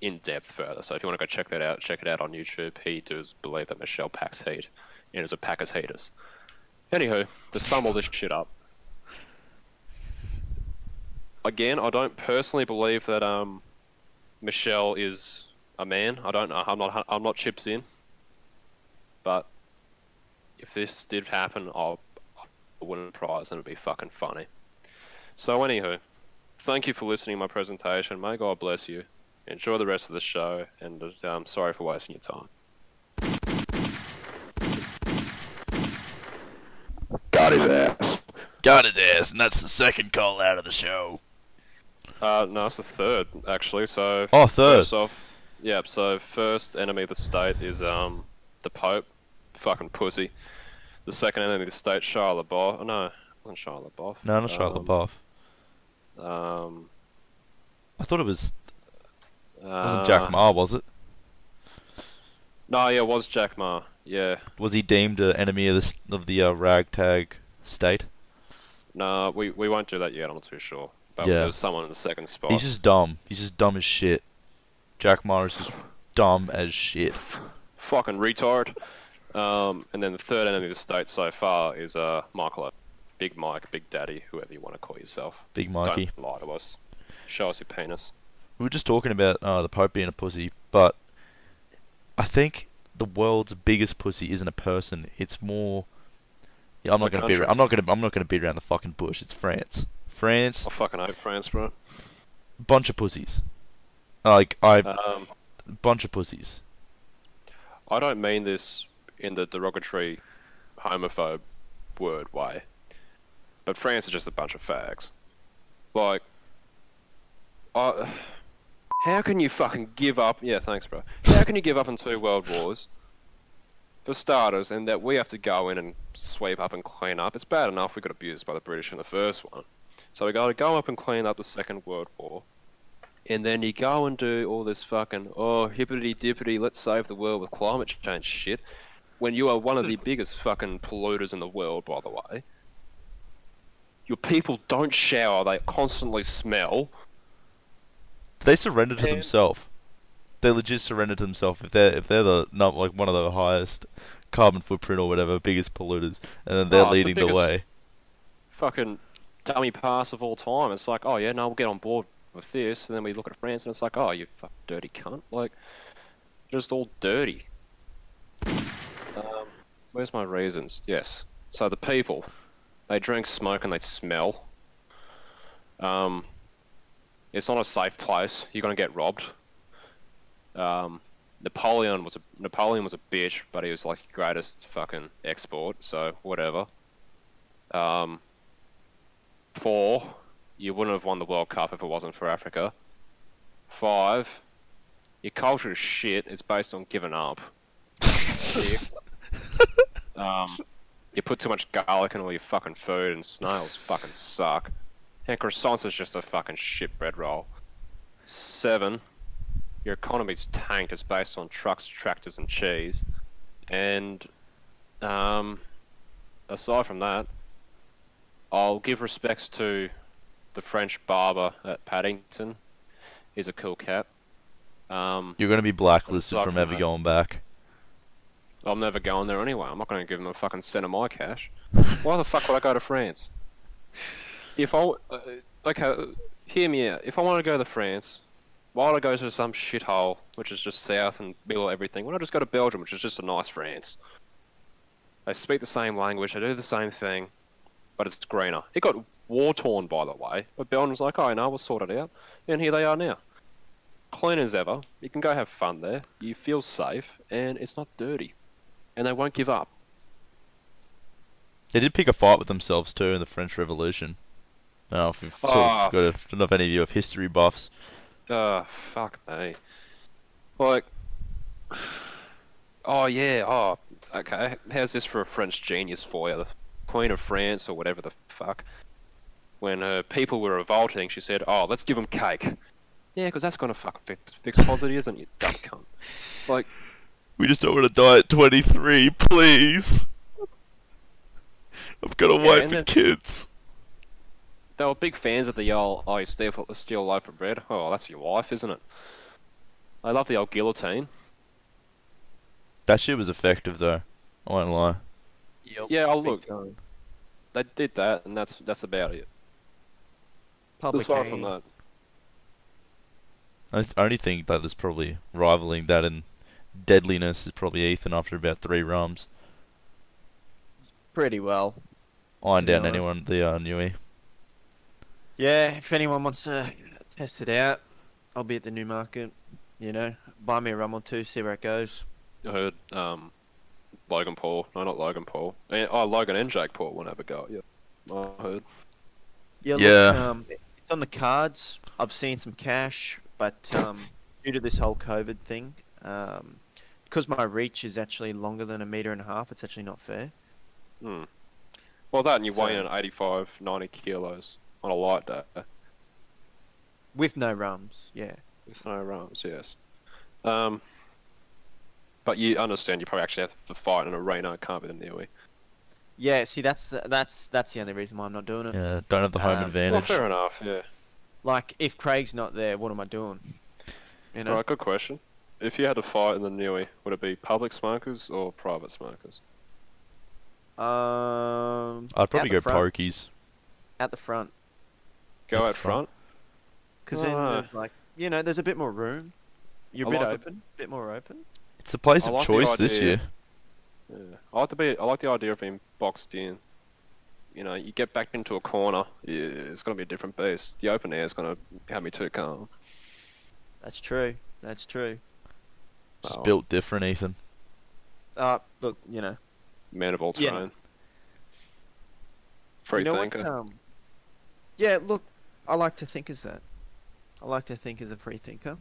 in depth further, so if you want to go check that out, check it out on YouTube. He does believe that Michelle packs heat and is a packer's heaters. Anywho, to sum all this shit up, again, I don't personally believe that Michelle is a man. I don't know. I'm not chips in, but if this did happen, I'll win a prize and it'd be fucking funny. So anywho, thank you for listening to my presentation. May God bless you. Enjoy the rest of the show, and I'm sorry for wasting your time. Got his ass. Got his ass, and that's the second call out of the show. No, it's the third, actually, so... Oh, third. First off, yeah, so first enemy of the state is, the Pope. Fucking pussy. The second enemy of the state, Shia LaBeouf. Oh, no, it wasn't Shia LaBeouf. No, not Shia LaBeouf. I thought it was... wasn't Jack Ma, was it? No, yeah, it was Jack Ma, yeah. Was he deemed an enemy of the ragtag state? No, we won't do that yet, I'm not too sure. But Yeah. there was someone in the second spot. He's just dumb. He's just dumb as shit. Jack Ma is just dumb as shit. Fucking retard. And then the third enemy of the state so far is Michael, Big Mike, Big Daddy, whoever you want to call yourself. Big Mikey. Don't lie to us. Show us your penis. We were just talking about the Pope being a pussy, but I think the world's biggest pussy isn't a person. It's more. Yeah, I'm not gonna beat around the fucking bush. It's France. France. I fucking hate France, bro. Bunch of pussies. Bunch of pussies. I don't mean this in the derogatory, homophobe word way, but France is just a bunch of fags. Like, how can you fucking give up? Yeah, thanks, bro. How can you give up in 2 world wars? For starters, and that we have to go in and sweep up and clean up. It's bad enough we got abused by the British in the first one. So we got to go up and clean up the Second World War. And then you go and do all this fucking, oh, hippity-dippity, let's save the world with climate change shit. When you are one of the biggest fucking polluters in the world, by the way. Your people don't shower, they constantly smell. They surrender to themselves. They legit surrender to themselves if they're the not like one of the highest carbon footprint or whatever, biggest polluters, and then they're leading the way. Fucking dummy pass of all time. It's like, oh yeah, no, we'll get on board with this, and then we look at France and it's like, oh, you fucking dirty cunt. Like, just all dirty. Where's my reasons? Yes. So the people, they drink, smoke, and they smell. It's not a safe place. You're gonna get robbed. Napoleon was a bitch, but he was like the greatest fucking export, so whatever. 4, you wouldn't have won the World Cup if it wasn't for Africa. 5, your culture is shit, it's based on giving up. 6, you put too much garlic in all your fucking food, and snails fucking suck. And croissants is just a fucking shit bread roll. 7, your economy's tanked, it's based on trucks, tractors and cheese. And, aside from that, I'll give respects to the French barber at Paddington. He's a cool cat. You're going to be blacklisted from ever going back. I'm never going there anyway. I'm not going to give them a fucking cent of my cash. Why the fuck would I go to France? If I... okay, hear me out. If I want to go to France, why would I go to some shithole, which is just south and middle of everything? Why don't I just go to Belgium, which is just a nice France? They speak the same language, they do the same thing, but it's greener. It got war-torn, by the way, but Belgium's like, oh, no, we'll sort it out. And here they are now. Clean as ever. You can go have fun there. You feel safe, and it's not dirty. And they won't give up. They did pick a fight with themselves too in the French Revolution. I don't know if you've sort of got don't know if any of you have history buffs. Fuck me. Like, oh yeah, oh, okay. How's this for a French genius for you? The Queen of France or whatever the fuck. When her people were revolting, she said, oh, let's give them cake. Yeah, because that's gonna fucking fix poverty, isn't it, you dumb cunt? Like, we just don't want to die at 23, please. I've got a wife and kids. They were big fans of the old, oh, you steal a loaf of bread. Oh, that's your wife, isn't it? I love the old guillotine. That shit was effective, though. I won't lie. Yep. Yeah, oh, look. They did that, and that's about it. Public Aside aid. from that. I only think that is probably rivaling that in deadliness is probably Ethan after about 3 rums. pretty well. Iron To be down honest. anyone the Newie. Yeah, if anyone wants to test it out, I'll be at the Newmarket. You know, buy me a rum or two, see where it goes. I heard Logan Paul. No, not Logan Paul. Logan and Jake Paul will have a go. Yeah, I heard. Yeah, Yeah. look, it's on the cards. I've seen some cash, but due to this whole COVID thing, because my reach is actually longer than 1.5 meters, it's actually not fair. Hmm. Well, that and you So- weigh in at 85, 90 kilos on a light day. With no rums, yeah. With no rums, yes. But you understand you probably actually have to fight in an arena. It can't be the Newie. Yeah, see, that's the only reason why I'm not doing it. Yeah, don't have the home Well, Well, advantage. fair enough. Yeah. Like, if Craig's not there, what am I doing? You know? Alright, good question. If you had to fight in the Newie, would it be public smokers or private smokers? I'd probably out go the front, pokies. At the front, Go At the out front. because then, Ah. there's like, you know, there's a bit more room. You're a I bit like open, bit more open. It's the place I of like the choice this idea. year. Yeah. I like the idea of being boxed in. You know, you get back into a corner, it's gonna be a different beast. The open air is gonna have me too calm. That's true. That's true. Just Oh, built different, Ethan. Look, you know. man of all Yeah. terrain. Free You know thinker. what? Yeah, look, I like to think as that. I like to think as a free thinker.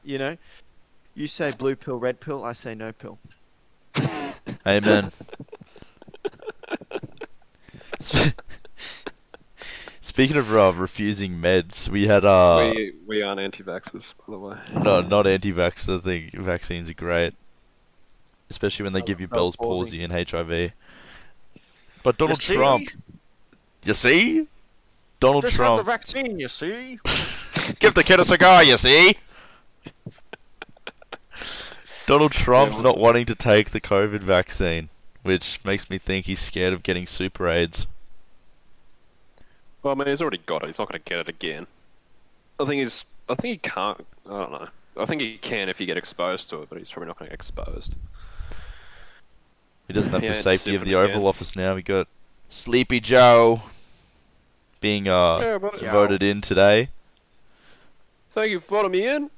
You know, you say blue pill, red pill, I say no pill. Amen. Speaking of refusing meds, we had we aren't anti-vaxxers, by the way. no, not anti-vax. I think vaccines are great, especially when they give you Bell's palsy and HIV. But Donald see? Trump, you see, Donald Just have the Trump, vaccine, you see? give the kid a cigar, you see. Donald Trump's Yeah. not wanting to take the COVID vaccine, which makes me think he's scared of getting super AIDS. Well, I mean, he's already got it. He's not going to get it again. I think he can't. I don't know. I think he can if you get exposed to it, but he's probably not going to get exposed. He doesn't have Yeah, the it's safety of different the again. Oval Office now. We got Sleepy Joe being Yeah, but voted in today. thank you for voting me in.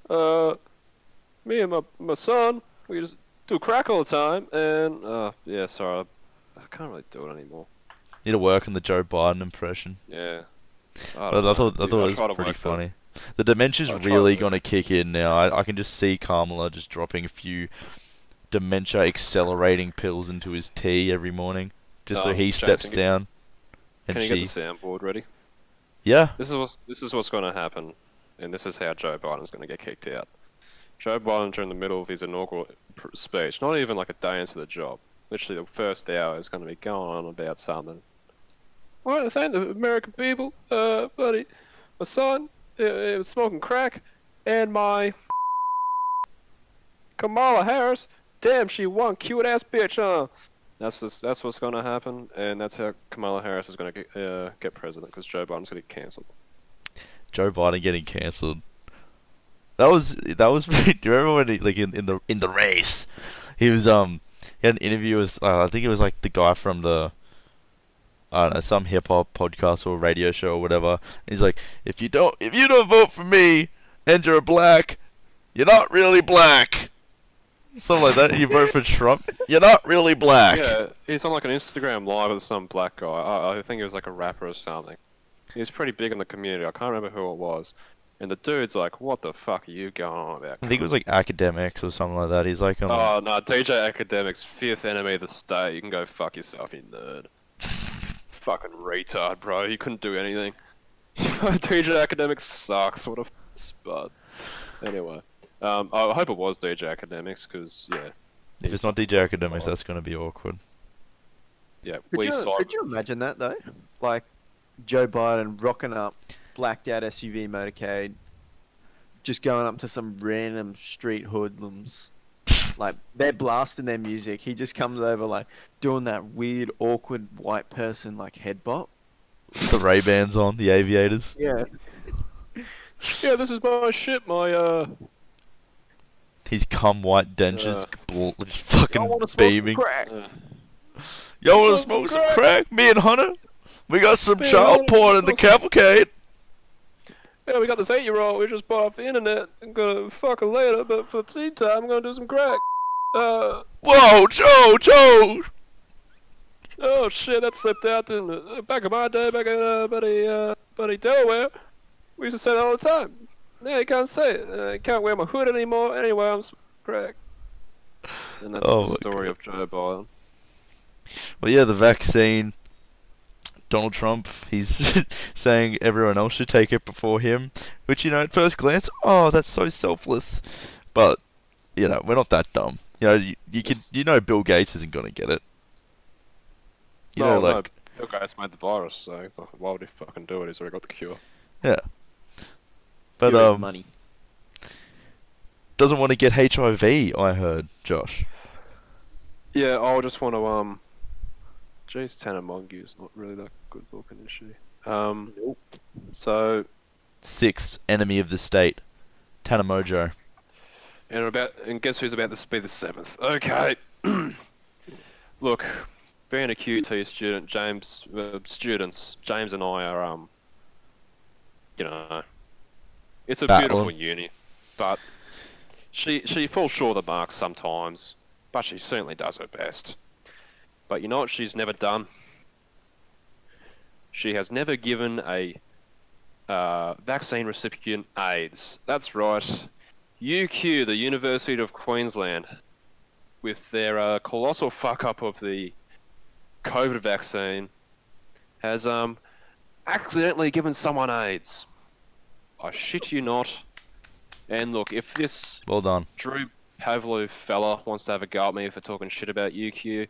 Me and my son, we just do crack all the time, and yeah, sorry, I can't really do it anymore. Need to work on the Joe Biden impression. Yeah. I thought it was pretty funny. The dementia's I'll try really to- gonna kick in now. I can just see Kamala just dropping a few dementia accelerating pills into his tea every morning, just so he James, steps can you- down, and Can you she. get the soundboard ready? Yeah. This is what's going to happen, and this is how Joe Biden's going to get kicked out. Joe Biden, during the middle of his inaugural speech, not even like a day into the job, literally the first hour is going to be going on about something. I want to thank the American people, buddy. My son was smoking crack, and my Kamala Harris, damn, she one cute ass bitch, huh? That's what's going to happen, and that's how Kamala Harris is going to get president, because Joe Biden's going to get cancelled. Joe Biden getting cancelled. That was do you remember when he, like in the race, he was he had an interview with I think it was like the guy from the I don't know, some hip hop podcast or radio show or whatever. And he's like, if you don't vote for me and you're black, you're not really black. Something like that. You vote for Trump, you're not really black. Yeah, he's on like an Instagram live with some black guy. I think he was like a rapper or something. He was pretty big in the community. I can't remember who it was. And the dude's like, what the fuck are you going on about? I think it was like Academics or something like that. He's like, Oh, no, DJ Academics, fifth enemy of the state. You can go fuck yourself, you nerd. Fucking retard, bro. You couldn't do anything. DJ Academics sucks. What a spud. Anyway. I hope it was DJ Academics, because, yeah. if it's not DJ Academics, that's gonna be awkward. Yeah, Could you imagine that, though? Like, Joe Biden rocking up, blacked out SUV motorcade, just going up to some random street hoodlums. Like, they're blasting their music. He just comes over, like, doing that weird, awkward white person, like, head bop. The Ray-Bans on, the aviators. Yeah. Yeah, this is my shit, my, His cum white dentures just I fucking want to smoke some beaming. crack. Y'all wanna Want some smoke some crack? crack? Me and Hunter, we got some Me and child Hunter, porn in the cavalcade. Yeah, we got this 8-year-old we just bought off the internet. I'm gonna fuck her later, but for the tea time, I'm gonna do some crack. Whoa, Joe! Oh shit, that slipped out, didn't it? Back in my day, back in buddy Delaware, we used to say that all the time. Now you can't say it. I can't wear my hood anymore. Anyway, I'm crack. And that's Oh the my story God. of Joe Biden. Well, yeah, the vaccine. Donald Trump, he's saying everyone else should take it before him, which, you know, at first glance, oh, that's so selfless. But, you know, we're not that dumb. You know, you know Bill Gates isn't gonna get it. You know, like, no, Bill Gates made the virus, so it's like, why would he fucking do it? He's already got the cure. yeah. But You're in money. doesn't want to get HIV, I heard, Josh. Yeah, I just want to Jeez, Tanner Mongeau's not really that good looking, is she? Nope. So, Sixth enemy of the state, Tanamojo. and guess who's about to be the 7th? Okay. Look, being a QT student, James and I are, you know, it's a Battling. beautiful uni, but she falls short of the mark sometimes, but she certainly does her best. But you know what she's never done? She has never given a vaccine recipient AIDS. That's right. UQ, the University of Queensland, with their colossal fuck up of the COVID vaccine, has accidentally given someone AIDS. I shit you not. And look, if this Well done. Drew Pavlov fella wants to have a go at me for talking shit about UQ,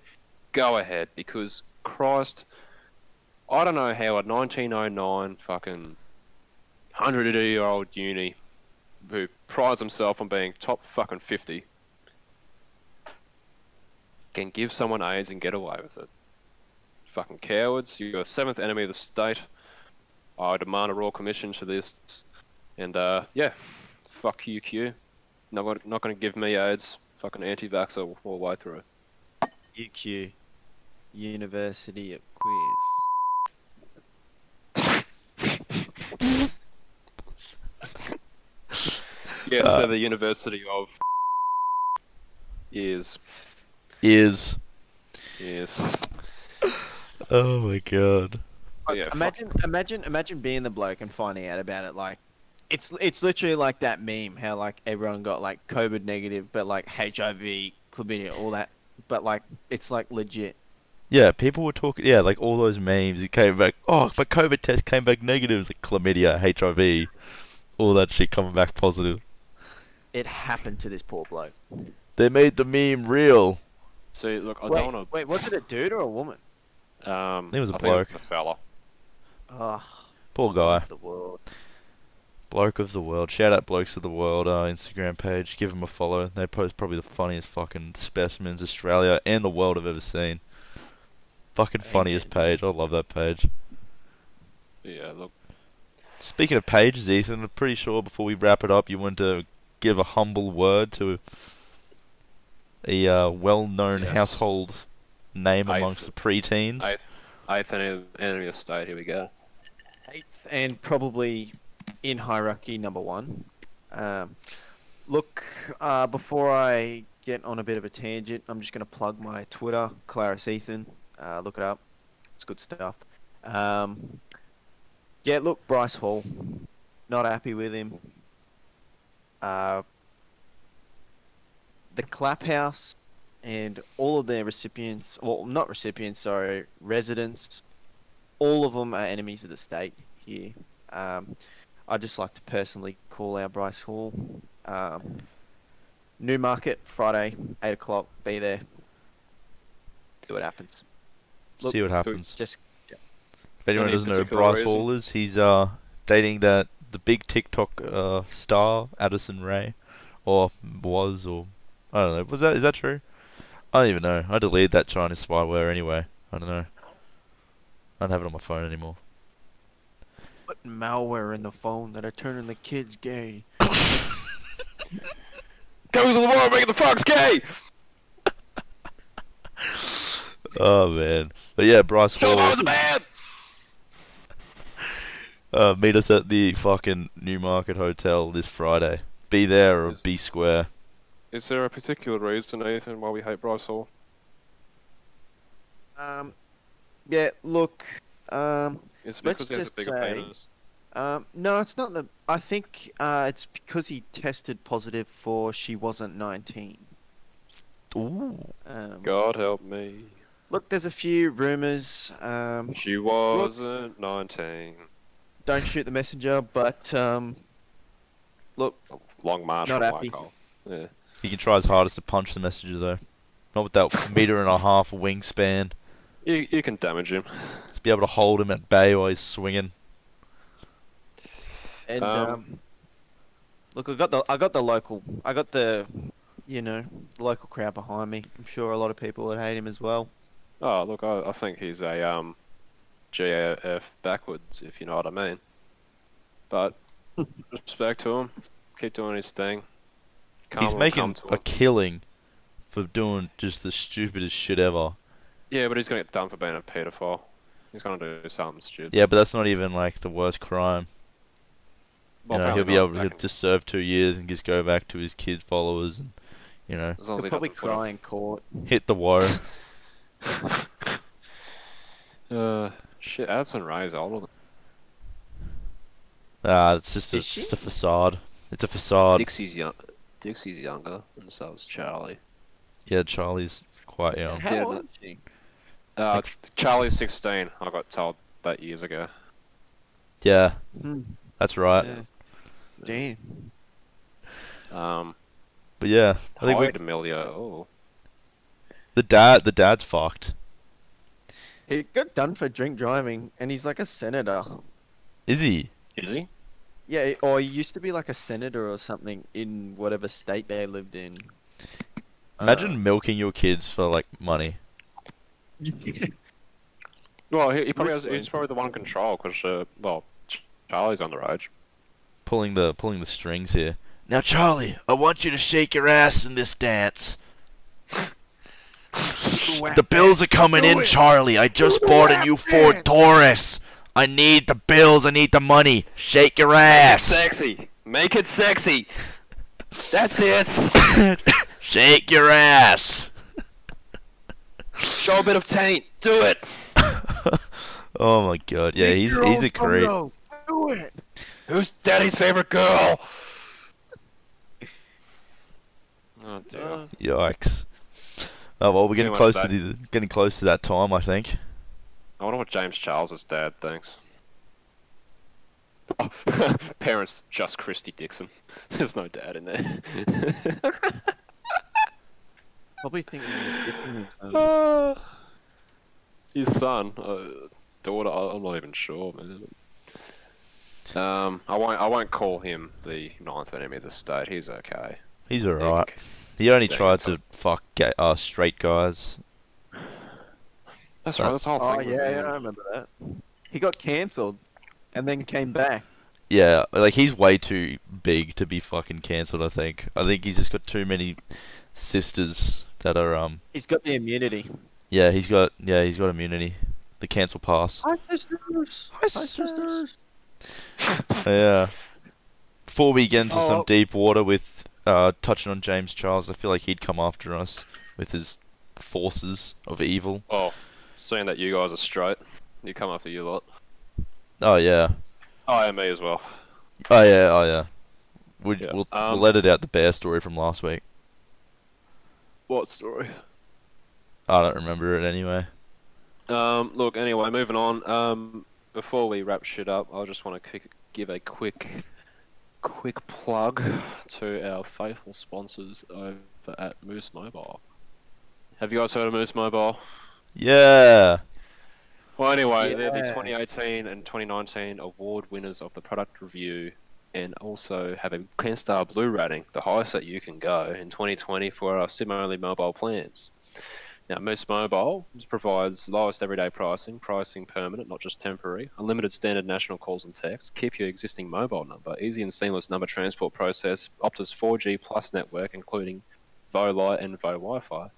go ahead, because Christ, I don't know how a 1909 fucking 100-year-old uni who prides himself on being top fucking 50 can give someone AIDS and get away with it. Fucking cowards, you're a 7th enemy of the state. I demand a royal commission to this, and yeah, fuck UQ. Not gonna give me AIDS. Fucking anti-vaxxer all the way through. UQ. University of Quiz. Yes, so the University of is. Is. Yes. Oh my god. Yeah, Imagine being the bloke and finding out about it. Like, it's literally like that meme how like everyone got like COVID negative, but like HIV, chlamydia, all that. But like it's like legit. Yeah, people were talking. Yeah, like all those memes. It came back. Oh, my COVID test came back negative. It's like chlamydia, HIV, all that shit coming back positive. It happened to this poor bloke. They made the meme real. See, look, I Wait, don't want wait, was it a dude or a woman? to. It was a I think bloke. it was a fella. Ugh. Poor guy. Of the world. Bloke of the world. Shout out Blokes of the World Instagram page. Give them a follow. They post probably the funniest fucking specimens Australia and the world have ever seen. Fucking funniest page. I love that page. Yeah, look. Speaking of pages, Ethan, I'm pretty sure before we wrap it up, you want to give a humble word to a well-known Yes. household name Eighth. amongst the preteens. Eighth enemy of state. Here we go. 8th and probably in hierarchy #1. Look, before I get on a bit of a tangent, I'm just going to plug my Twitter, Claris Ethan. Look it up. It's good stuff. Yeah, look, Bryce Hall. Not happy with him. The Clap House and all of their recipients, well, not recipients, sorry, residents, all of them are enemies of the state here. I'd just like to personally call out Bryce Hall. Newmarket, Friday, 8 o'clock, be there. See what happens. Look, See what happens. Just, If anyone Any doesn't know who particular Bryce reason? Hall is, he's dating the big TikTok star Addison Rae, or was, or I don't know. Is that true? I don't even know. I deleted that Chinese spyware anyway. I don't know. I don't have it on my phone anymore. put malware in the phone that are turning the kids gay. Goes to the war, making the fox gay! Oh man, but yeah, Bryce Show him I Hall. was a man! Meet us at the fucking Newmarket Hotel this Friday. Be there or be square. Is there a particular reason, Nathan, why we hate Bryce Hall? Yeah, look, Is it let's because he has a just bigger say, penis? no, it's not the. I think it's because he tested positive for she wasn't 19. Ooh. God help me. Look, there's a few rumors. She wasn't 19. Don't shoot the messenger, but look, Long march Not from happy. Whitehall. Yeah. He can try his hardest to punch the messenger though. Not with that meter and a half wingspan. You can damage him. Just be able to hold him at bay while he's swinging. and look, I got the local, the local crowd behind me. I'm sure a lot of people would hate him as well. Oh, look, I think he's a GAF backwards, if you know what I mean. But respect to him. Keep doing his thing. He's Karma will come making to a him. killing for doing just the stupidest shit ever. Yeah, but he's gonna get done for being a pedophile. He's gonna do something stupid. Yeah, but that's not even like the worst crime. Well, You know, he'll apparently be not able to back in- just serve 2 years and just go back to his kid followers and, you know, as long as He'll he probably doesn't put cry in court. hit the woe. Shit, Addison Rae's older than It's just Is she? just a facade. It's a facade. Dixie's young. Dixie's younger, and so is Charlie. Yeah, Charlie's quite young. How Yeah, old no- is she? Charlie's 16. I got told that years ago. Yeah, Hmm. that's right. Yeah. Damn. But yeah, I think Hi, Amelia. Oh, the dad's fucked. He got done for drink driving, and he's like a senator. Is he? is he? Yeah, or he used to be like a senator or something in whatever state they lived in. Imagine milking your kids for like money. Well, he probably has. Literally. He's probably the one in control because, well, Charlie's underage. Pulling the strings here. Now, Charlie, I want you to shake your ass in this dance. The bills are coming in, Charlie. I just bought a new Ford Taurus. I need the bills. I need the money. Shake your ass. Sexy. Make it sexy. That's it. Shake your ass. Show a bit of taint. Do it. Oh my god. Yeah, he's a creep. Do it. Who's Daddy's favorite girl? Oh dear. Yikes. Oh well, we're getting Anyway, close that- to getting close to that time, I think. I wonder what James Charles's dad thinks. Oh, parents, just Christy Dixon. There's no dad in there. Probably thinking His son, daughter, I'm not even sure, man. I won't call him the ninth enemy of the state. He's okay. He's alright. He only tried to fuck straight guys. That's right. That's the whole Oh thing. with yeah, him. I remember that. He got cancelled, and then came back. Yeah, like he's way too big to be fucking cancelled. I think he's just got too many sisters that are He's got the immunity. Yeah, he's got immunity. The cancel pass. Hi sisters. Hi, sisters. Yeah. Before we get into some Oh. deep water with touching on James Charles, I feel like he'd come after us with his forces of evil. Oh, seeing that you guys are straight, you come after you lot. Oh yeah. Oh, yeah, me as well. Oh yeah. Yeah. We'll edit out the bear story from last week. What story? I don't remember it anyway. Look, anyway, moving on. Before we wrap shit up, I just want to give a quick plug to our faithful sponsors over at Moose Mobile. Have you guys heard of Moose Mobile? Yeah. Well, anyway, they're the Yeah. 2018 and 2019 award winners of the product review, and also have a CanStar Blue rating, the highest that you can go in 2020 for our SIM-only mobile plans. Now, Moose Mobile provides lowest everyday pricing permanent, not just temporary, unlimited standard national calls and texts, keep your existing mobile number, easy and seamless number transport process, Optus 4G plus network, including VO Lite and VO Wi-Fi,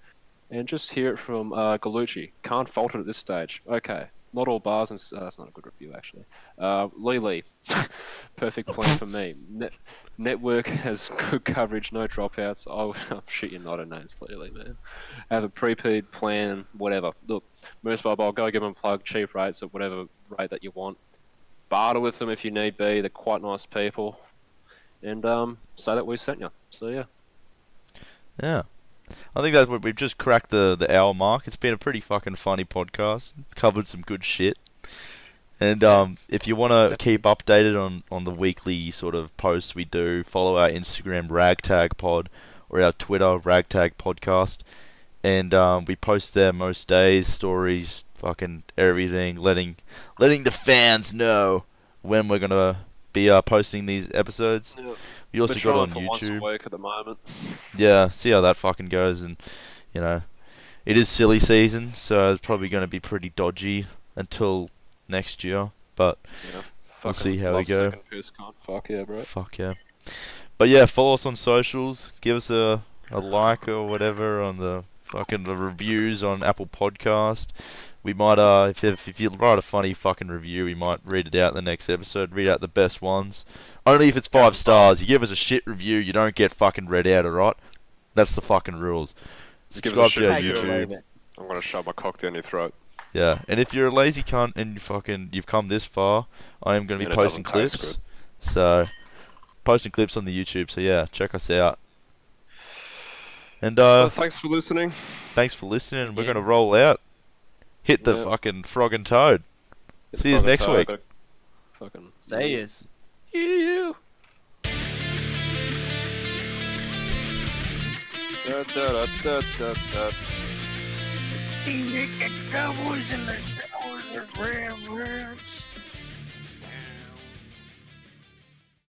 And just hear it from Galucci. Can't fault it at this stage. Okay. Not all bars, and that's not a good review, actually. Lee. Perfect plan for me. Network has good coverage, no dropouts. Oh, shit, you're not a name's Lee, man. Have a prepaid plan, whatever. Look, Moose Mobile, go give them a plug, cheap rates at whatever rate that you want. Barter with them if you need be. They're quite nice people. And say that we sent you. So, yeah. Yeah. I think that's what we've just cracked the hour mark. It's been a pretty fucking funny podcast. Covered some good shit. And if you want to keep updated on the weekly sort of posts we do, follow our Instagram Ragtag Pod or our Twitter Ragtag Podcast. And we post there most days, stories, fucking everything, letting the fans know when we're gonna be posting these episodes. Yeah. We also got on for once a YouTube. week at the moment. Yeah, see how that fucking goes, and you know, it is silly season, so it's probably going to be pretty dodgy until next year. But Yeah. we'll Fucking see how we love go. second piss, cunt. Fuck yeah, bro. Fuck yeah. But yeah, follow us on socials. Give us a like or whatever on the fucking the reviews on Apple Podcast. We might if you write a funny fucking review, we might read it out in the next episode. Read out the best ones. Only if it's 5 stars. You give us a shit review, you don't get fucking read out, alright? That's the fucking rules. Just give us a Subscribe to our Take it or YouTube. leave it. I'm gonna shove my cock down your throat. Yeah, and if you're a lazy cunt and you've come this far, I am going to be And it posting doesn't taste clips. good. So, posting clips on the YouTube. So yeah, check us out. And Thanks for listening. thanks for listening. And we're Yeah. going to roll out. Hit the Yeah. fucking frog and toad. See yous next week. Fucking. Say yes. You. Da, da, da, da, da. Cowboys in the showers and ramblers.